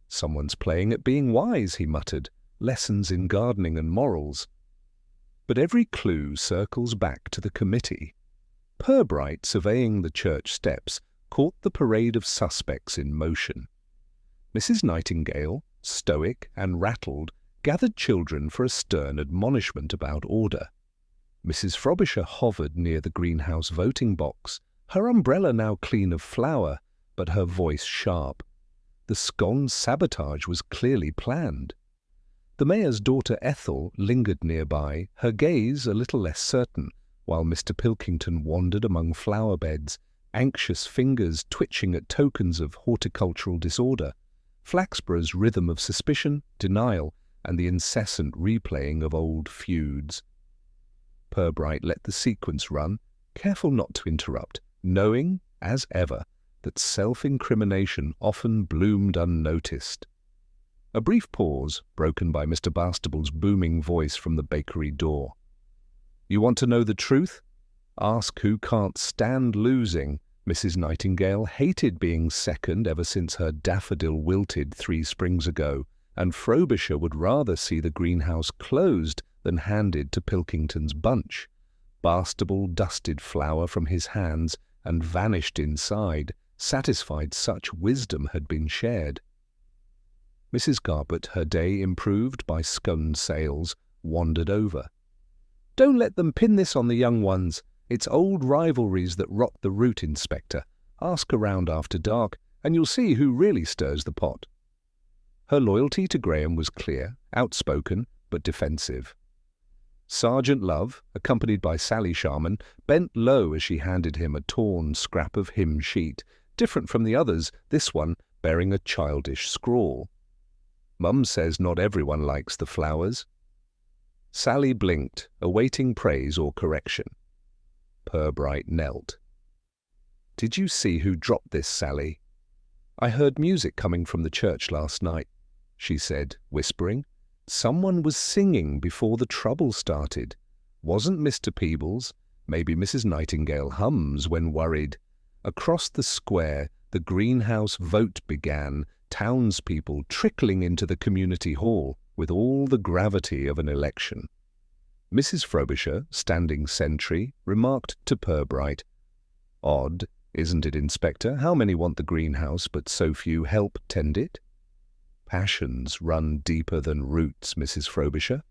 "Someone's playing at being wise," he muttered, "lessons in gardening and morals." But every clue circles back to the committee. Purbright, surveying the church steps, caught the parade of suspects in motion. Mrs. Nightingale, stoic and rattled, gathered children for a stern admonishment about order. Mrs. Frobisher hovered near the greenhouse voting box, her umbrella now clean of flour, but her voice sharp. The scone sabotage was clearly planned. The mayor's daughter Ethel lingered nearby, her gaze a little less certain, while Mr. Pilkington wandered among flower beds, anxious fingers twitching at tokens of horticultural disorder, Flaxborough's rhythm of suspicion, denial, and the incessant replaying of old feuds. Purbright let the sequence run, careful not to interrupt, knowing, as ever, that self-incrimination often bloomed unnoticed. A brief pause, broken by Mr. Bastable's booming voice from the bakery door. "You want to know the truth? Ask who can't stand losing." Mrs. Nightingale hated being second ever since her daffodil wilted 3 springs ago, and Frobisher would rather see the greenhouse closed than handed to Pilkington's bunch. Bastable dusted flour from his hands and vanished inside, satisfied such wisdom had been shared. Mrs. Garbutt, her day improved by scone sales, wandered over. "Don't let them pin this on the young ones. It's old rivalries that rot the root, Inspector. Ask around after dark, and you'll see who really stirs the pot." Her loyalty to Graham was clear, outspoken, but defensive. Sergeant Love, accompanied by Sally Sharman, bent low as she handed him a torn scrap of hymn sheet, different from the others, this one bearing a childish scrawl. "Mum says not everyone likes the flowers." Sally blinked, awaiting praise or correction. Purbright knelt. "Did you see who dropped this, Sally?" "I heard music coming from the church last night," she said, whispering. "Someone was singing before the trouble started. Wasn't Mr. Peebles? Maybe Mrs. Nightingale hums when worried." Across the square, the greenhouse vote began, townspeople trickling into the community hall with all the gravity of an election. Mrs. Frobisher, standing sentry, remarked to Purbright, "Odd, isn't it, Inspector, how many want the greenhouse but so few help tend it?" "Passions run deeper than roots, Mrs. Frobisher,"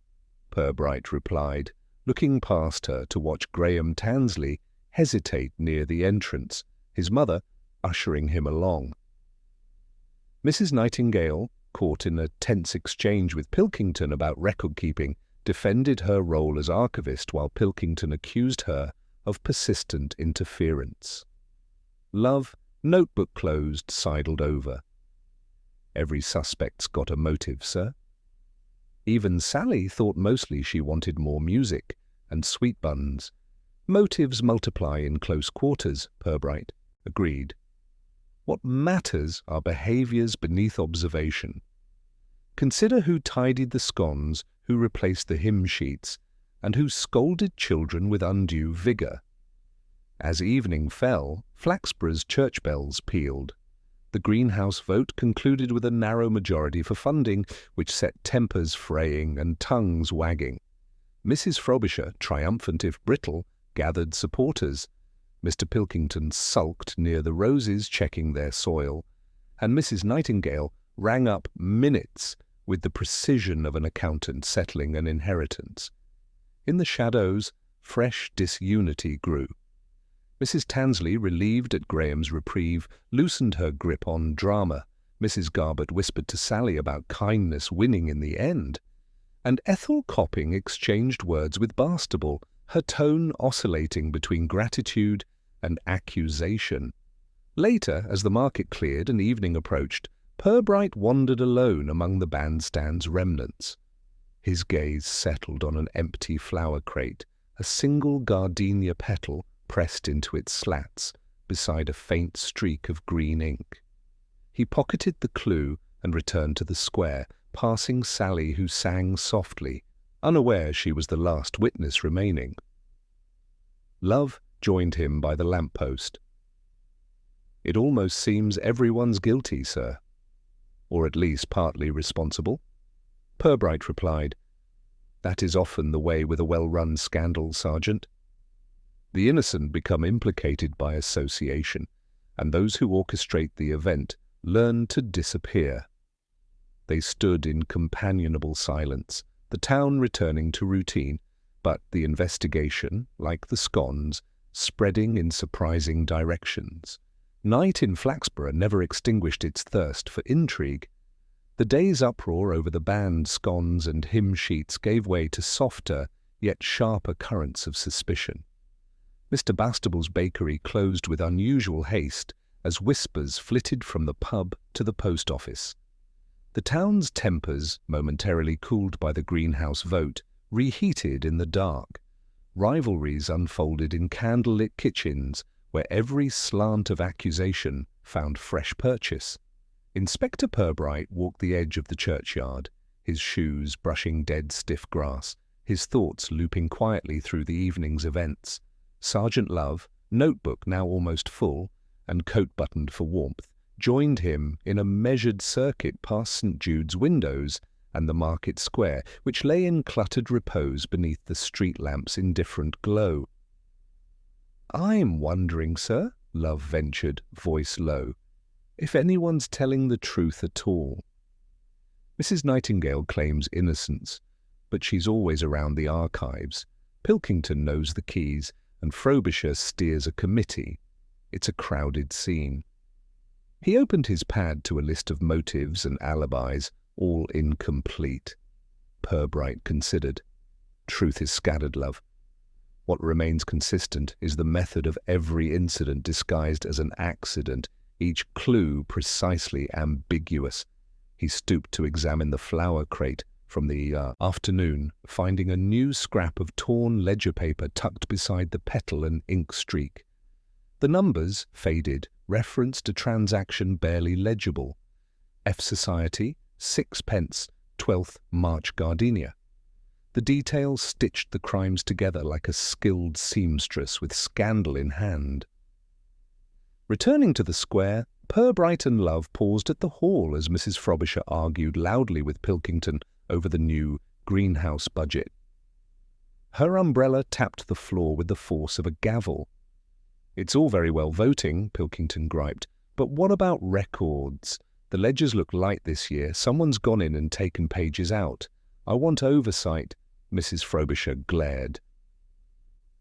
Purbright replied, looking past her to watch Graham Tansley hesitate near the entrance, his mother ushering him along. Mrs. Nightingale, caught in a tense exchange with Pilkington about record-keeping, defended her role as archivist while Pilkington accused her of persistent interference. Love, notebook closed, sidled over. "Every suspect's got a motive, sir." Even Sally thought mostly she wanted more music and sweet buns. "Motives multiply in close quarters," Purbright agreed. "What matters are behaviours beneath observation. Consider who tidied the scones, who replaced the hymn sheets, and who scolded children with undue vigour." As evening fell, Flaxborough's church bells pealed. The greenhouse vote concluded with a narrow majority for funding, which set tempers fraying and tongues wagging. Mrs. Frobisher, triumphant if brittle, gathered supporters. Mr. Pilkington sulked near the roses, checking their soil, and Mrs. Nightingale rang up minutes with the precision of an accountant settling an inheritance. In the shadows, fresh disunity grew. Mrs. Tansley, relieved at Graham's reprieve, loosened her grip on drama. Mrs. Garbett whispered to Sally about kindness winning in the end. And Ethel Copping exchanged words with Barstable, her tone oscillating between gratitude and accusation. Later, as the market cleared and evening approached, Purbright wandered alone among the bandstand's remnants. His gaze settled on an empty flower crate, a single gardenia petal pressed into its slats beside a faint streak of green ink. He pocketed the clue and returned to the square, passing Sally, who sang softly, unaware she was the last witness remaining. Love joined him by the lamp-post. "It almost seems everyone's guilty, sir. Or at least partly responsible." Purbright replied, "That is often the way with a well-run scandal, Sergeant. The innocent become implicated by association, and those who orchestrate the event learn to disappear." They stood in companionable silence, the town returning to routine, but the investigation, like the scones, spreading in surprising directions. Night in Flaxborough never extinguished its thirst for intrigue. The day's uproar over the band, scones, and hymn sheets gave way to softer, yet sharper currents of suspicion. Mr. Bastable's bakery closed with unusual haste as whispers flitted from the pub to the post office. The town's tempers, momentarily cooled by the greenhouse vote, reheated in the dark. Rivalries unfolded in candlelit kitchens, where every slant of accusation found fresh purchase. Inspector Purbright walked the edge of the churchyard, his shoes brushing dead stiff grass, his thoughts looping quietly through the evening's events. Sergeant Love, notebook now almost full, and coat buttoned for warmth, joined him in a measured circuit past St. Jude's windows and the market square, which lay in cluttered repose beneath the street lamp's indifferent glow. "I'm wondering, sir," Love ventured, voice low, "if anyone's telling the truth at all. Mrs. Nightingale claims innocence, but she's always around the archives. Pilkington knows the keys, and Frobisher steers a committee. It's a crowded scene." He opened his pad to a list of motives and alibis, all incomplete. Purbright considered. "Truth is scattered, Love. What remains consistent is the method of every incident disguised as an accident, each clue precisely ambiguous." He stooped to examine the flower crate from the afternoon, finding a new scrap of torn ledger paper tucked beside the petal and ink streak. The numbers, faded, referenced a transaction barely legible. F Society, 6 pence, 12th March Gardenia. The details stitched the crimes together like a skilled seamstress with scandal in hand. Returning to the square, Purbright and Love paused at the hall as Mrs. Frobisher argued loudly with Pilkington over the new greenhouse budget. Her umbrella tapped the floor with the force of a gavel. "It's all very well voting," Pilkington griped, "but what about records? The ledgers look light this year. Someone's gone in and taken pages out. I want oversight." Mrs. Frobisher glared.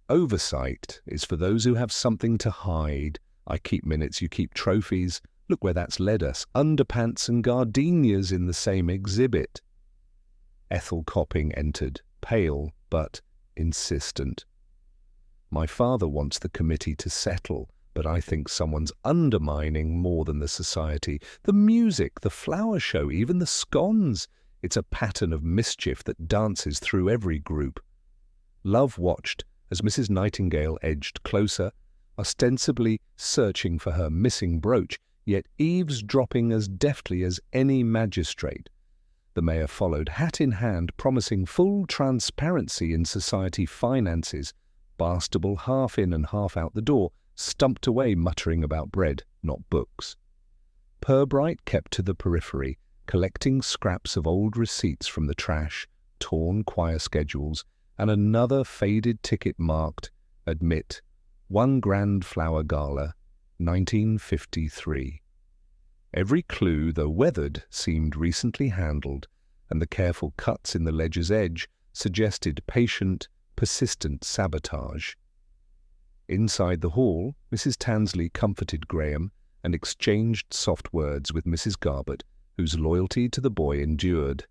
Oversight is for those who have something to hide. I keep minutes, you keep trophies. Look where that's led us. Underpants and gardenias in the same exhibit. Ethel Copping entered, pale but insistent. My father wants the committee to settle, but I think someone's undermining more than the society. The music, the flower show, even the scones. It's a pattern of mischief that dances through every group. Love watched as Mrs. Nightingale edged closer, ostensibly searching for her missing brooch, yet eavesdropping as deftly as any magistrate. The mayor followed, hat in hand, promising full transparency in society finances. Barstable, half in and half out the door, stumped away muttering about bread, not books. Purbright kept to the periphery, collecting scraps of old receipts from the trash, torn choir schedules, and another faded ticket marked, admit, One Grand Flower Gala, 1953. Every clue, though weathered, seemed recently handled, and the careful cuts in the ledger's edge suggested patient, persistent sabotage. Inside the hall, Mrs. Tansley comforted Graham and exchanged soft words with Mrs. Garbutt, whose loyalty to the boy endured.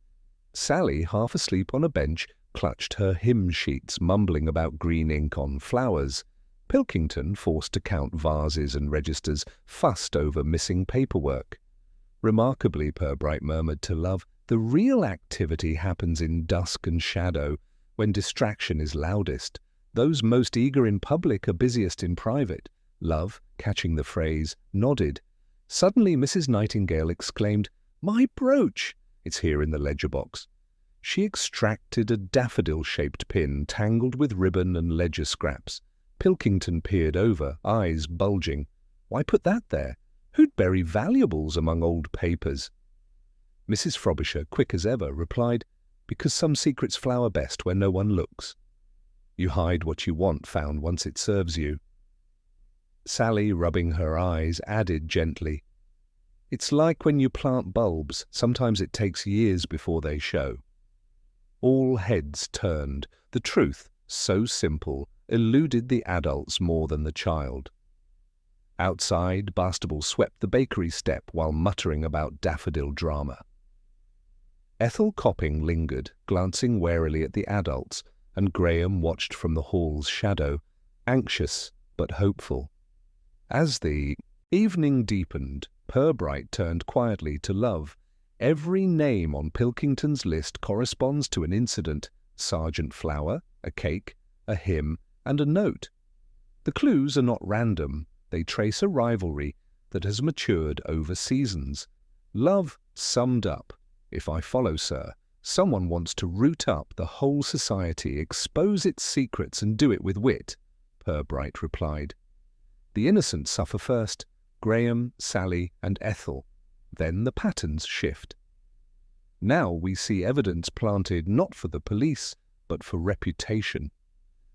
Sally, half asleep on a bench, clutched her hymn sheets, mumbling about green ink on flowers. Pilkington, forced to count vases and registers, fussed over missing paperwork. Remarkably, Purbright murmured to Love, the real activity happens in dusk and shadow, when distraction is loudest. Those most eager in public are busiest in private. Love, catching the phrase, nodded. Suddenly Mrs. Nightingale exclaimed, "My brooch! It's here in the ledger box." She extracted a daffodil-shaped pin tangled with ribbon and ledger scraps. Pilkington peered over, eyes bulging. Why put that there? Who'd bury valuables among old papers? Mrs. Frobisher, quick as ever, replied, "Because some secrets flower best where no one looks. You hide what you want found once it serves you." Sally, rubbing her eyes, added gently, "It's like when you plant bulbs. Sometimes it takes years before they show." All heads turned. The truth, so simple, eluded the adults more than the child. Outside, Barstable swept the bakery step while muttering about daffodil drama. Ethel Copping lingered, glancing warily at the adults, and Graham watched from the hall's shadow, anxious but hopeful. As the evening deepened, Purbright turned quietly to Love. Every name on Pilkington's list corresponds to an incident: Sergeant Flower, a cake, a hymn, and a note. The clues are not random. They trace a rivalry that has matured over seasons. Love summed up, "If I follow, sir, someone wants to root up the whole society, expose its secrets, and do it with wit," Purbright replied. The innocent suffer first: Graham, Sally, and Ethel. Then the patterns shift. Now we see evidence planted not for the police, but for reputation.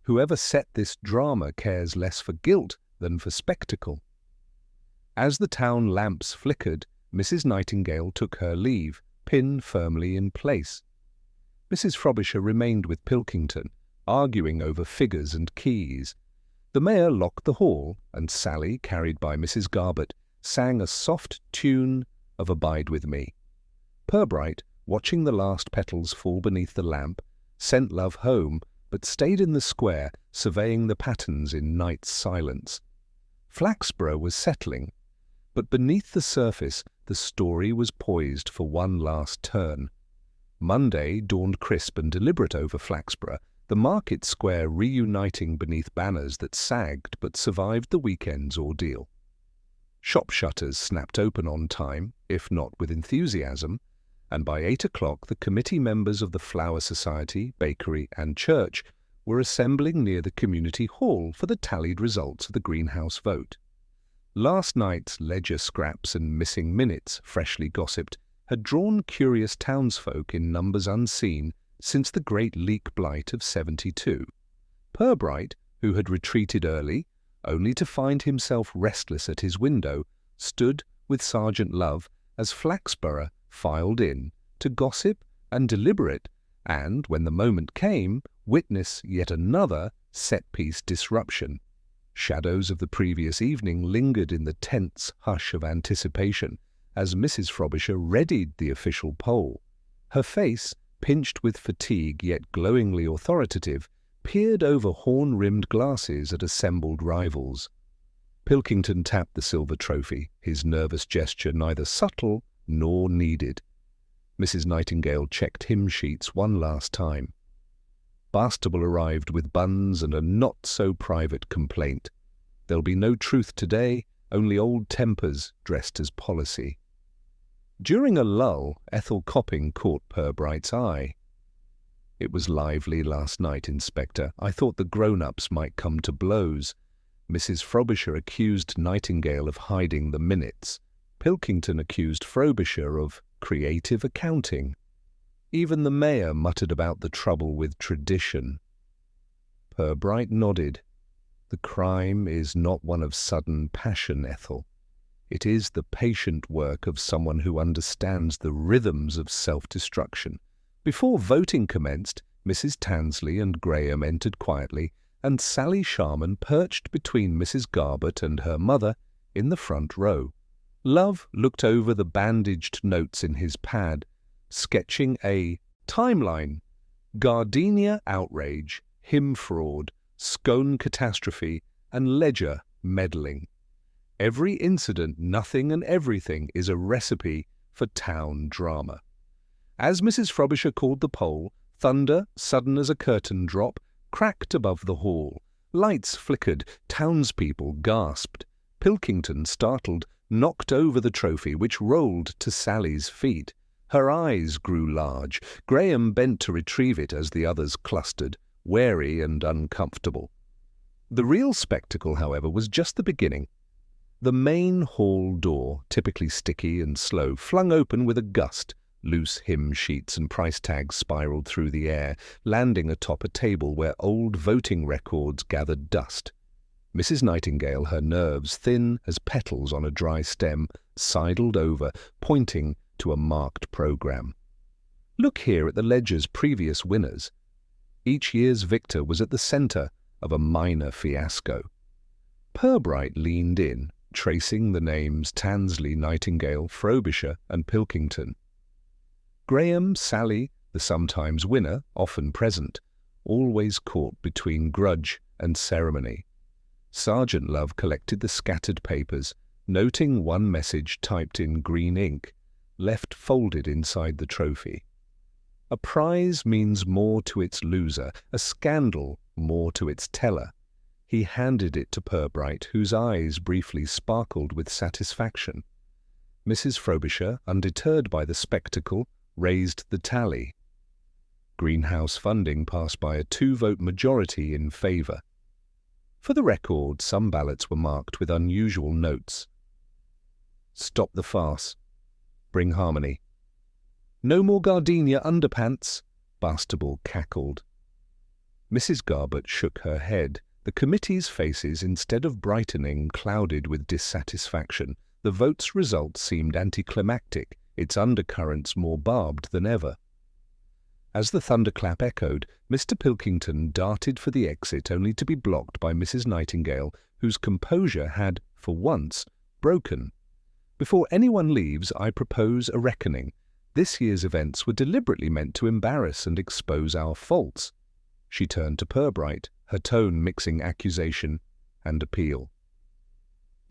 Whoever set this drama cares less for guilt than for spectacle. As the town lamps flickered, Mrs. Nightingale took her leave, pin firmly in place. Mrs. Frobisher remained with Pilkington, arguing over figures and keys. The mayor locked the hall, and Sally, carried by Mrs. Garbutt, sang a soft tune of Abide With Me. Purbright, watching the last petals fall beneath the lamp, sent Love home, but stayed in the square, surveying the patterns in night's silence. Flaxborough was settling, but beneath the surface the story was poised for one last turn. Monday dawned crisp and deliberate over Flaxborough, the market square reuniting beneath banners that sagged but survived the weekend's ordeal. Shop shutters snapped open on time, if not with enthusiasm, and by 8 o'clock the committee members of the Flower Society, Bakery and Church were assembling near the community hall for the tallied results of the greenhouse vote. Last night's ledger scraps and missing minutes, freshly gossiped, had drawn curious townsfolk in numbers unseen since the great leek blight of '72. Purbright, who had retreated early, only to find himself restless at his window, stood with Sergeant Love as Flaxborough filed in to gossip and deliberate, and, when the moment came, witness yet another set-piece disruption. Shadows of the previous evening lingered in the tense hush of anticipation as Mrs. Frobisher readied the official poll. Her face, pinched with fatigue yet glowingly authoritative, peered over horn-rimmed glasses at assembled rivals. Pilkington tapped the silver trophy, his nervous gesture neither subtle nor needed. Mrs. Nightingale checked hymn sheets one last time. Barstable arrived with buns and a not-so-private complaint. There'll be no truth today, only old tempers dressed as policy. During a lull, Ethel Copping caught Purbright's eye. "It was lively last night, Inspector. I thought the grown-ups might come to blows." Mrs. Frobisher accused Nightingale of hiding the minutes. Pilkington accused Frobisher of creative accounting. Even the mayor muttered about the trouble with tradition. Purbright nodded. "The crime is not one of sudden passion, Ethel. It is the patient work of someone who understands the rhythms of self-destruction." Before voting commenced, Mrs. Tansley and Graham entered quietly, and Sally Sharman perched between Mrs. Garbutt and her mother in the front row. Love looked over the bandaged notes in his pad, sketching a timeline: Gardenia outrage, hymn fraud, Scone catastrophe, and Ledger meddling. Every incident, nothing and everything is a recipe for town drama. As Mrs. Frobisher called the poll, thunder, sudden as a curtain drop, cracked above the hall. Lights flickered, townspeople gasped. Pilkington, startled, knocked over the trophy, which rolled to Sally's feet. Her eyes grew large. Graham bent to retrieve it as the others clustered, wary and uncomfortable. The real spectacle, however, was just the beginning. The main hall door, typically sticky and slow, flung open with a gust. Loose hymn sheets and price tags spiraled through the air, landing atop a table where old voting records gathered dust. Mrs. Nightingale, her nerves thin as petals on a dry stem, sidled over, pointing to a marked programme. "Look here at the Ledger's previous winners." Each year's victor was at the centre of a minor fiasco. Purbright leaned in, tracing the names Tansley, Nightingale, Frobisher and Pilkington. Graham, Sally, the sometimes winner, often present, always caught between grudge and ceremony. Sergeant Love collected the scattered papers, noting one message typed in green ink, left folded inside the trophy. A prize means more to its loser, a scandal more to its teller. He handed it to Purbright, whose eyes briefly sparkled with satisfaction. Mrs. Frobisher, undeterred by the spectacle, raised the tally. Greenhouse funding passed by a 2-vote majority in favour. For the record, some ballots were marked with unusual notes. "Stop the farce. Bring harmony." "No more gardenia underpants," Barstable cackled. Mrs. Garbutt shook her head. The committee's faces, instead of brightening, clouded with dissatisfaction. The vote's result seemed anticlimactic, its undercurrents more barbed than ever. As the thunderclap echoed, Mr. Pilkington darted for the exit, only to be blocked by Mrs. Nightingale, whose composure had, for once, broken. "Before anyone leaves, I propose a reckoning. This year's events were deliberately meant to embarrass and expose our faults." She turned to Purbright, her tone mixing accusation and appeal.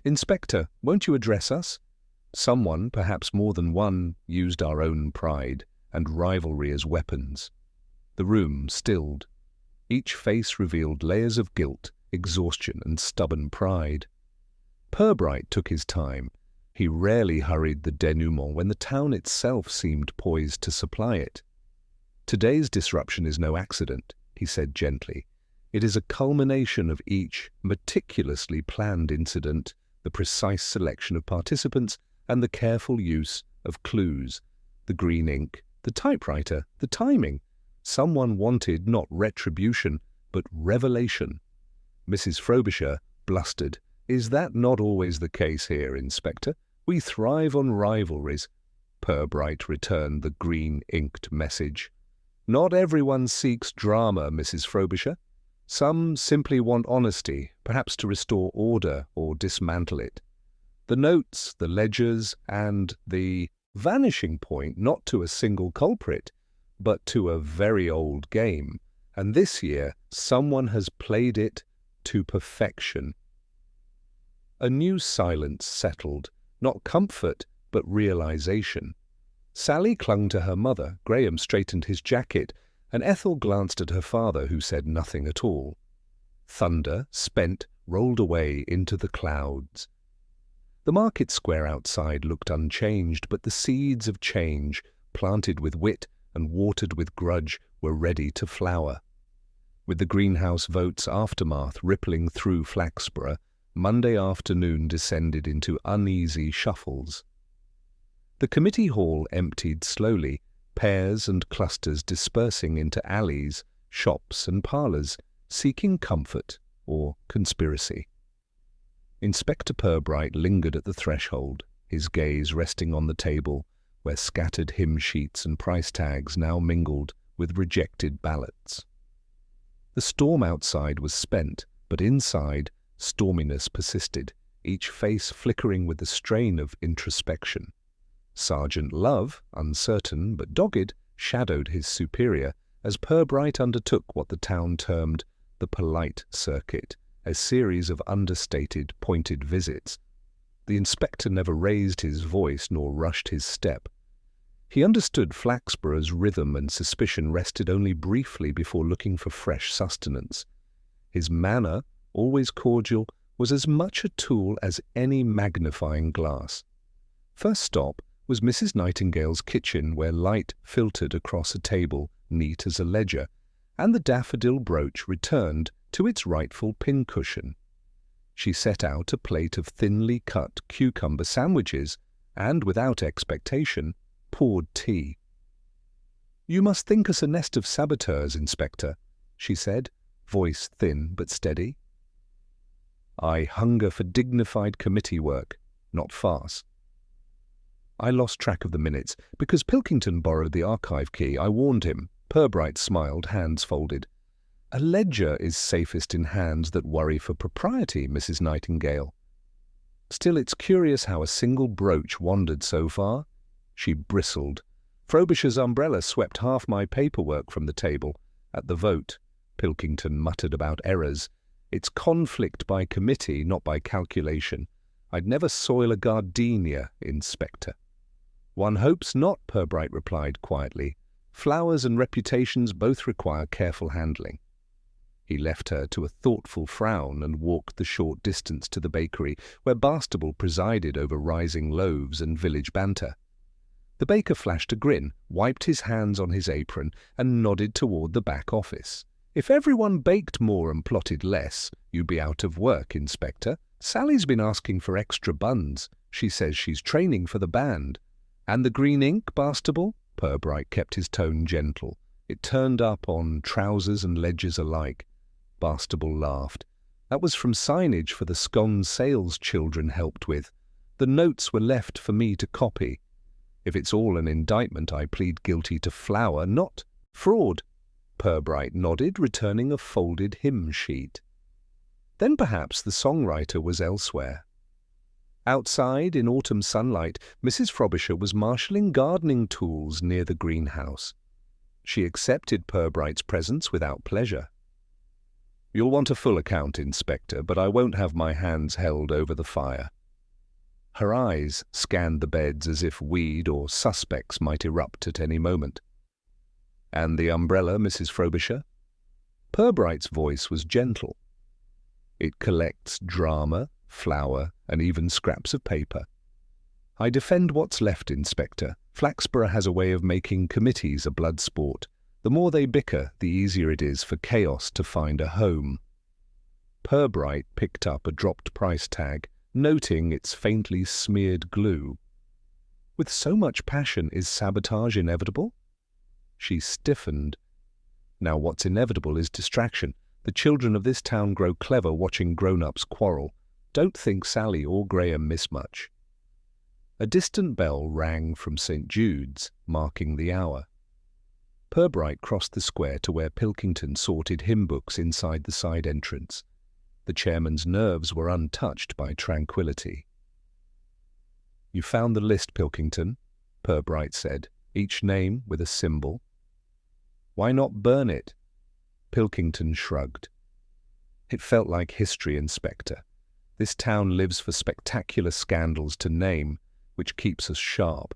"Inspector, won't you address us?" Someone, perhaps more than one, used our own pride and rivalry as weapons. The room stilled. Each face revealed layers of guilt, exhaustion, and stubborn pride. Purbright took his time. He rarely hurried the denouement when the town itself seemed poised to supply it. "Today's disruption is no accident," he said gently. "It is a culmination of each meticulously planned incident, the precise selection of participants, and the careful use of clues. The green ink, the typewriter, the timing. Someone wanted not retribution, but revelation." Mrs. Frobisher blustered. "Is that not always the case here, Inspector? We thrive on rivalries." Purbright returned the green-inked message. "Not everyone seeks drama, Mrs. Frobisher. Some simply want honesty, perhaps to restore order or dismantle it. The notes, the ledgers, and the vanishing point not to a single culprit, but to a very old game, and this year someone has played it to perfection. A new silence settled, not comfort, but realization. Sally clung to her mother, Graham straightened his jacket, and Ethel glanced at her father, who said nothing at all. Thunder, spent, rolled away into the clouds. The market square outside looked unchanged, but the seeds of change, planted with wit and watered with grudge, were ready to flower. With the greenhouse vote's aftermath rippling through Flaxborough, Monday afternoon descended into uneasy shuffles. The committee hall emptied slowly, pairs and clusters dispersing into alleys, shops and parlours, seeking comfort or conspiracy. Inspector Purbright lingered at the threshold, his gaze resting on the table, where scattered hymn sheets and price tags now mingled with rejected ballots. The storm outside was spent, but inside, storminess persisted, each face flickering with the strain of introspection. Sergeant Love, uncertain but dogged, shadowed his superior as Purbright undertook what the town termed the polite circuit, a series of understated, pointed visits. The inspector never raised his voice nor rushed his step. He understood Flaxborough's rhythm, and suspicion rested only briefly before looking for fresh sustenance. His manner, always cordial, was as much a tool as any magnifying glass. First stop was Mrs. Nightingale's kitchen, where light filtered across a table neat as a ledger, and the daffodil brooch returned to its rightful pincushion. She set out a plate of thinly cut cucumber sandwiches, and, without expectation, poured tea. "You must think us a nest of saboteurs, Inspector," she said, voice thin but steady. "I hunger for dignified committee work, not farce." I lost track of the minutes. Because Pilkington borrowed the archive key, I warned him. Purbright smiled, hands folded. "A ledger is safest in hands that worry for propriety, Mrs. Nightingale." "Still, it's curious how a single brooch wandered so far." She bristled. "Frobisher's umbrella swept half my paperwork from the table. At the vote," Pilkington muttered about errors. "It's conflict by committee, not by calculation. I'd never soil a gardenia, Inspector." "One hopes not," Purbright replied quietly. "Flowers and reputations both require careful handling." He left her to a thoughtful frown and walked the short distance to the bakery, where Barstable presided over rising loaves and village banter. The baker flashed a grin, wiped his hands on his apron, and nodded toward the back office. "If everyone baked more and plotted less, you'd be out of work, Inspector. Sally's been asking for extra buns. She says she's training for the band." "And the green ink, Barstable?" Purbright kept his tone gentle. It turned up on trousers and ledgers alike. Barstable laughed. "That was from signage for the scone sales children helped with. The notes were left for me to copy. If it's all an indictment, I plead guilty to flour, not fraud." Purbright nodded, returning a folded hymn sheet. Then perhaps the songwriter was elsewhere. Outside, in autumn sunlight, Mrs. Frobisher was marshalling gardening tools near the greenhouse. She accepted Purbright's presence without pleasure. "You'll want a full account, Inspector, but I won't have my hands held over the fire." Her eyes scanned the beds as if weed or suspects might erupt at any moment. "And the umbrella, Mrs. Frobisher?" Purbright's voice was gentle. "It collects drama, flour, and even scraps of paper. I defend what's left, Inspector. Flaxborough has a way of making committees a blood sport. The more they bicker, the easier it is for chaos to find a home." Purbright picked up a dropped price tag, noting its faintly smeared glue. "With so much passion, is sabotage inevitable?" She stiffened. "Now what's inevitable is distraction. The children of this town grow clever watching grown-ups quarrel. Don't think Sally or Graham miss much." A distant bell rang from St. Jude's, marking the hour. Purbright crossed the square to where Pilkington sorted hymn books inside the side entrance. The chairman's nerves were untouched by tranquility. "You found the list, Pilkington," Purbright said, each name with a symbol. "Why not burn it?" Pilkington shrugged. It felt like history, Inspector. This town lives for spectacular scandals to name, which keeps us sharp.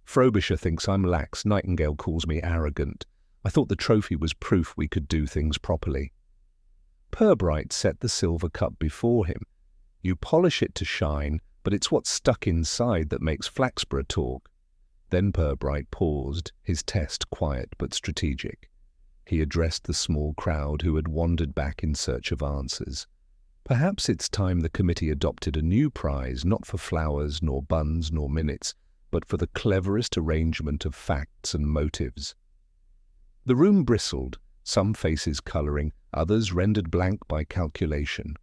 Frobisher thinks I'm lax, Nightingale calls me arrogant. I thought the trophy was proof we could do things properly. Purbright set the silver cup before him. "You polish it to shine, but it's what's stuck inside that makes Flaxborough talk." Then Purbright paused, his test quiet but strategic. He addressed the small crowd who had wandered back in search of answers. "Perhaps it's time the committee adopted a new prize, not for flowers, nor buns, nor minutes, but for the cleverest arrangement of facts and motives." The room bristled, some faces colouring, others rendered blank by calculation.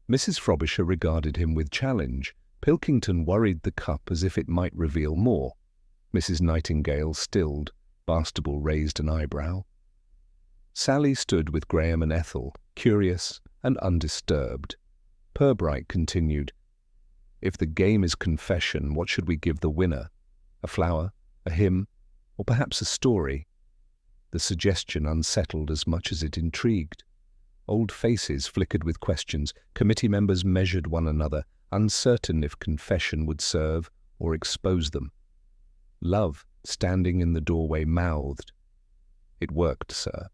Mrs. Frobisher regarded him with challenge. Pilkington worried the cup as if it might reveal more. Mrs. Nightingale stilled. Barnstable raised an eyebrow. Sally stood with Graham and Ethel, curious and undisturbed. Purbright continued, "If the game is confession, what should we give the winner? A flower, a hymn, or perhaps a story?" The suggestion unsettled as much as it intrigued. Old faces flickered with questions. Committee members measured one another, uncertain if confession would serve or expose them. Love, standing in the doorway, mouthed, "It worked, sir."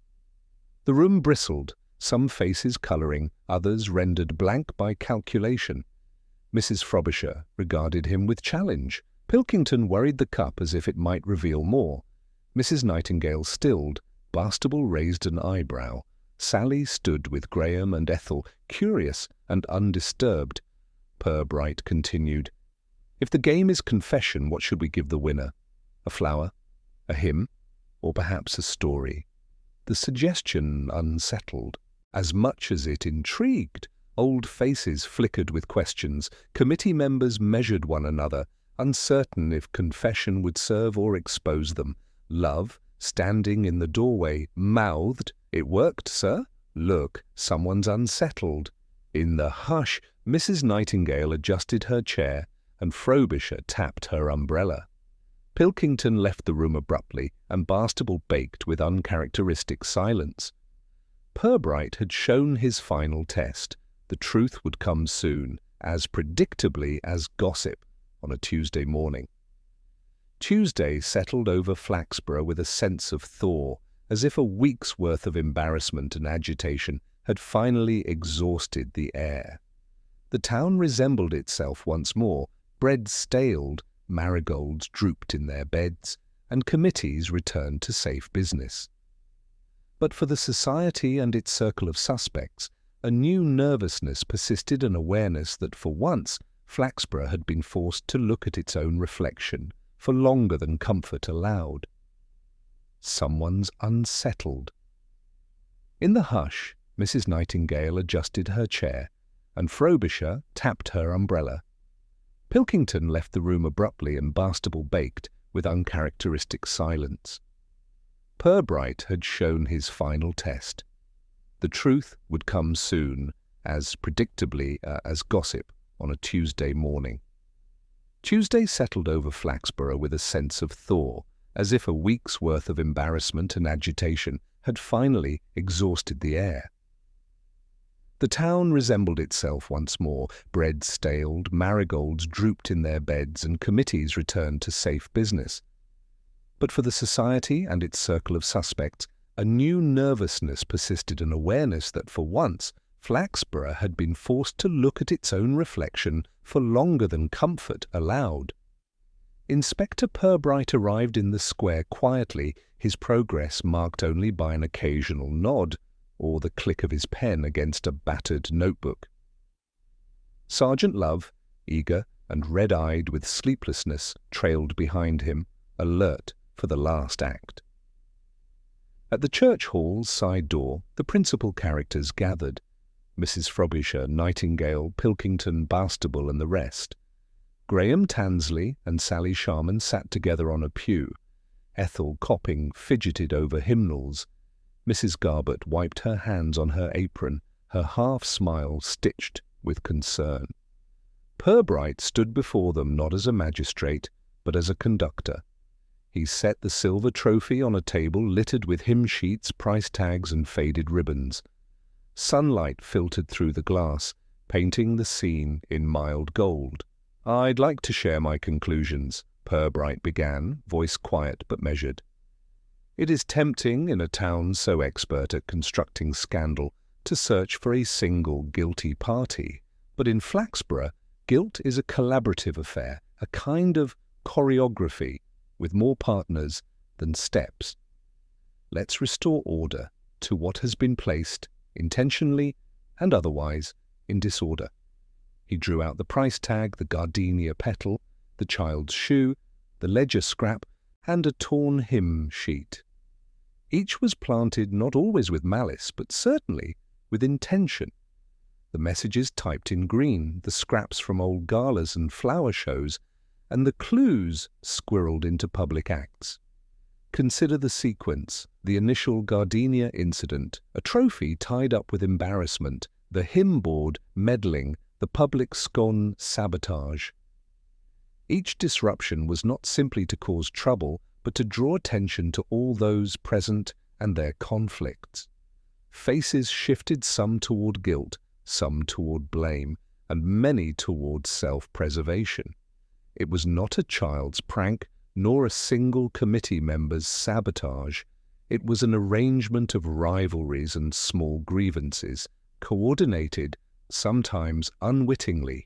The room bristled, some faces colouring, others rendered blank by calculation. Mrs. Frobisher regarded him with challenge. Pilkington worried the cup as if it might reveal more. Mrs. Nightingale stilled. Barnstable raised an eyebrow. Sally stood with Graham and Ethel, curious and undisturbed. Purbright continued, "If the game is confession, what should we give the winner? A flower, a hymn, or perhaps a story?" The suggestion unsettled, as much as it intrigued. Old faces flickered with questions. Committee members measured one another, uncertain if confession would serve or expose them. Love, standing in the doorway, mouthed, "It worked, sir. Look, someone's unsettled." In the hush, Mrs. Nightingale adjusted her chair, and Frobisher tapped her umbrella. Pilkington left the room abruptly, and Barnstable baked with uncharacteristic silence. Purbright had shown his final test. The truth would come soon, as predictably as gossip, on a Tuesday morning. Tuesday settled over Flaxborough with a sense of thaw, as if a week's worth of embarrassment and agitation had finally exhausted the air. The town resembled itself once more. Bread staled, marigolds drooped in their beds, and committees returned to safe business. But for the society and its circle of suspects, a new nervousness persisted, an awareness that for once Flaxborough had been forced to look at its own reflection for longer than comfort allowed. Someone's unsettled. In the hush, Mrs. Nightingale adjusted her chair, and Frobisher tapped her umbrella. Pilkington left the room abruptly, and Barnstable baked with uncharacteristic silence. Purbright had shown his final test. The truth would come soon, as predictably as gossip on a Tuesday morning. Tuesday settled over Flaxborough with a sense of thaw, as if a week's worth of embarrassment and agitation had finally exhausted the air. The town resembled itself once more. Bread staled, marigolds drooped in their beds, and committees returned to safe business. But for the society and its circle of suspects, a new nervousness persisted, an awareness that for once Flaxborough had been forced to look at its own reflection for longer than comfort allowed. Inspector Purbright arrived in the square quietly, his progress marked only by an occasional nod or the click of his pen against a battered notebook. Sergeant Love, eager and red-eyed with sleeplessness, trailed behind him, alert for the last act. At the church hall's side door, the principal characters gathered. Mrs. Frobisher, Nightingale, Pilkington, Barnstable, and the rest. Graham Tansley and Sally Sharman sat together on a pew. Ethel Copping fidgeted over hymnals. Mrs. Garbutt wiped her hands on her apron, her half-smile stitched with concern. Purbright stood before them not as a magistrate, but as a conductor. He set the silver trophy on a table littered with hymn sheets, price tags, and faded ribbons. Sunlight filtered through the glass, painting the scene in mild gold. "I'd like to share my conclusions," Purbright began, voice quiet but measured. "It is tempting, in a town so expert at constructing scandal, to search for a single guilty party. But in Flaxborough, guilt is a collaborative affair, a kind of choreography, with more partners than steps. Let's restore order to what has been placed, intentionally and otherwise, in disorder." He drew out the price tag, the gardenia petal, the child's shoe, the ledger scrap, and a torn hymn sheet. Each was planted not always with malice, but certainly with intention. The messages typed in green, the scraps from old galas and flower shows, and the clues squirreled into public acts. Consider the sequence: the initial gardenia incident, a trophy tied up with embarrassment, the hymn board meddling, the public scone sabotage. Each disruption was not simply to cause trouble, but to draw attention to all those present and their conflicts. Faces shifted, some toward guilt, some toward blame, and many toward self-preservation. It was not a child's prank, nor a single committee member's sabotage. It was an arrangement of rivalries and small grievances, coordinated, sometimes unwittingly.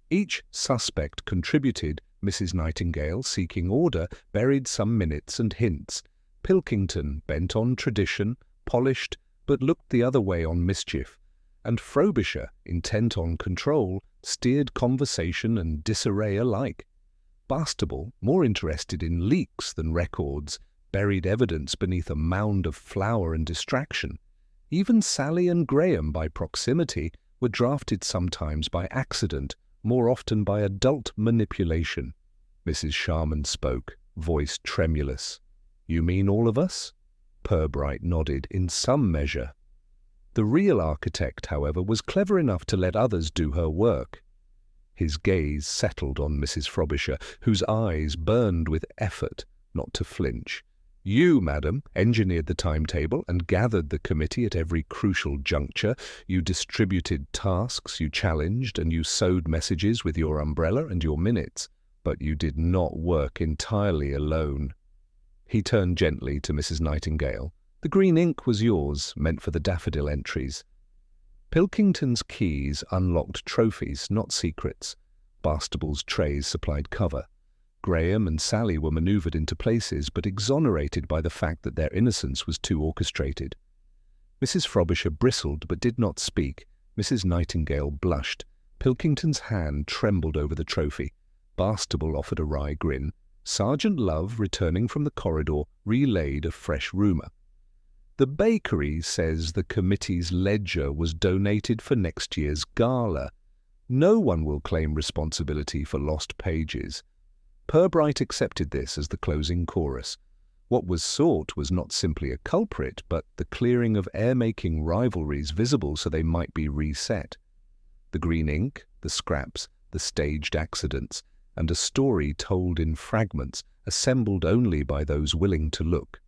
Each suspect contributed. Mrs. Nightingale, seeking order, buried some minutes and hints. Pilkington, bent on tradition, polished, but looked the other way on mischief. And Frobisher, intent on control, steered conversation and disarray alike. Bastable, more interested in leaks than records, buried evidence beneath a mound of flour and distraction. Even Sally and Graham, by proximity, were drafted sometimes by accident, more often by adult manipulation. Mrs. Sharman spoke, voice tremulous. "You mean all of us?" Purbright nodded, in some measure. The real architect, however, was clever enough to let others do her work. His gaze settled on Mrs. Frobisher, whose eyes burned with effort not to flinch. "You, madam, engineered the timetable and gathered the committee at every crucial juncture. You distributed tasks, you challenged, and you sewed messages with your umbrella and your minutes. But you did not work entirely alone." He turned gently to Mrs. Nightingale. "The green ink was yours, meant for the daffodil entries. Pilkington's keys unlocked trophies, not secrets. Bastable's trays supplied cover. Graham and Sally were manoeuvred into places, but exonerated by the fact that their innocence was too orchestrated." Mrs. Frobisher bristled, but did not speak. Mrs. Nightingale blushed. Pilkington's hand trembled over the trophy. Bastable offered a wry grin. Sergeant Love, returning from the corridor, relayed a fresh rumour. "The bakery says the committee's ledger was donated for next year's gala. No one will claim responsibility for lost pages." Purbright accepted this as the closing chorus. What was sought was not simply a culprit, but the clearing of air-making rivalries visible so they might be reset. The green ink, the scraps, the staged accidents, and a story told in fragments, assembled only by those willing to look.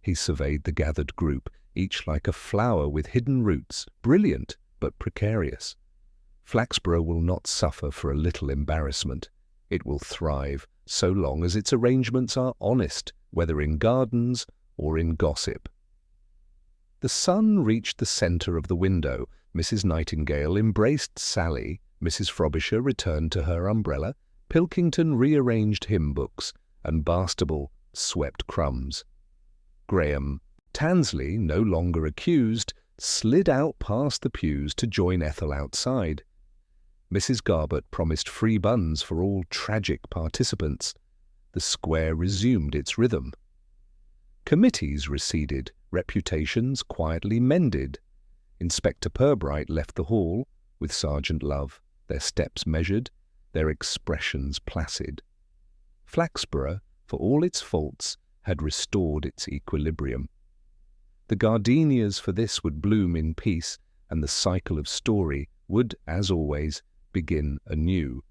He surveyed the gathered group, each like a flower with hidden roots, brilliant but precarious. Flaxborough will not suffer for a little embarrassment. It will thrive, so long as its arrangements are honest, whether in gardens or in gossip. The sun reached the centre of the window. Mrs. Nightingale embraced Sally. Mrs. Frobisher returned to her umbrella. Pilkington rearranged hymn books, and Bastable swept crumbs. Graham, Tansley, no longer accused, slid out past the pews to join Ethel outside. Mrs. Garbutt promised free buns for all tragic participants. The square resumed its rhythm. Committees receded, reputations quietly mended. Inspector Purbright left the hall with Sergeant Love, their steps measured, their expressions placid. Flaxborough, for all its faults, had restored its equilibrium. The gardenias for this would bloom in peace, and the cycle of story would, as always, begin anew.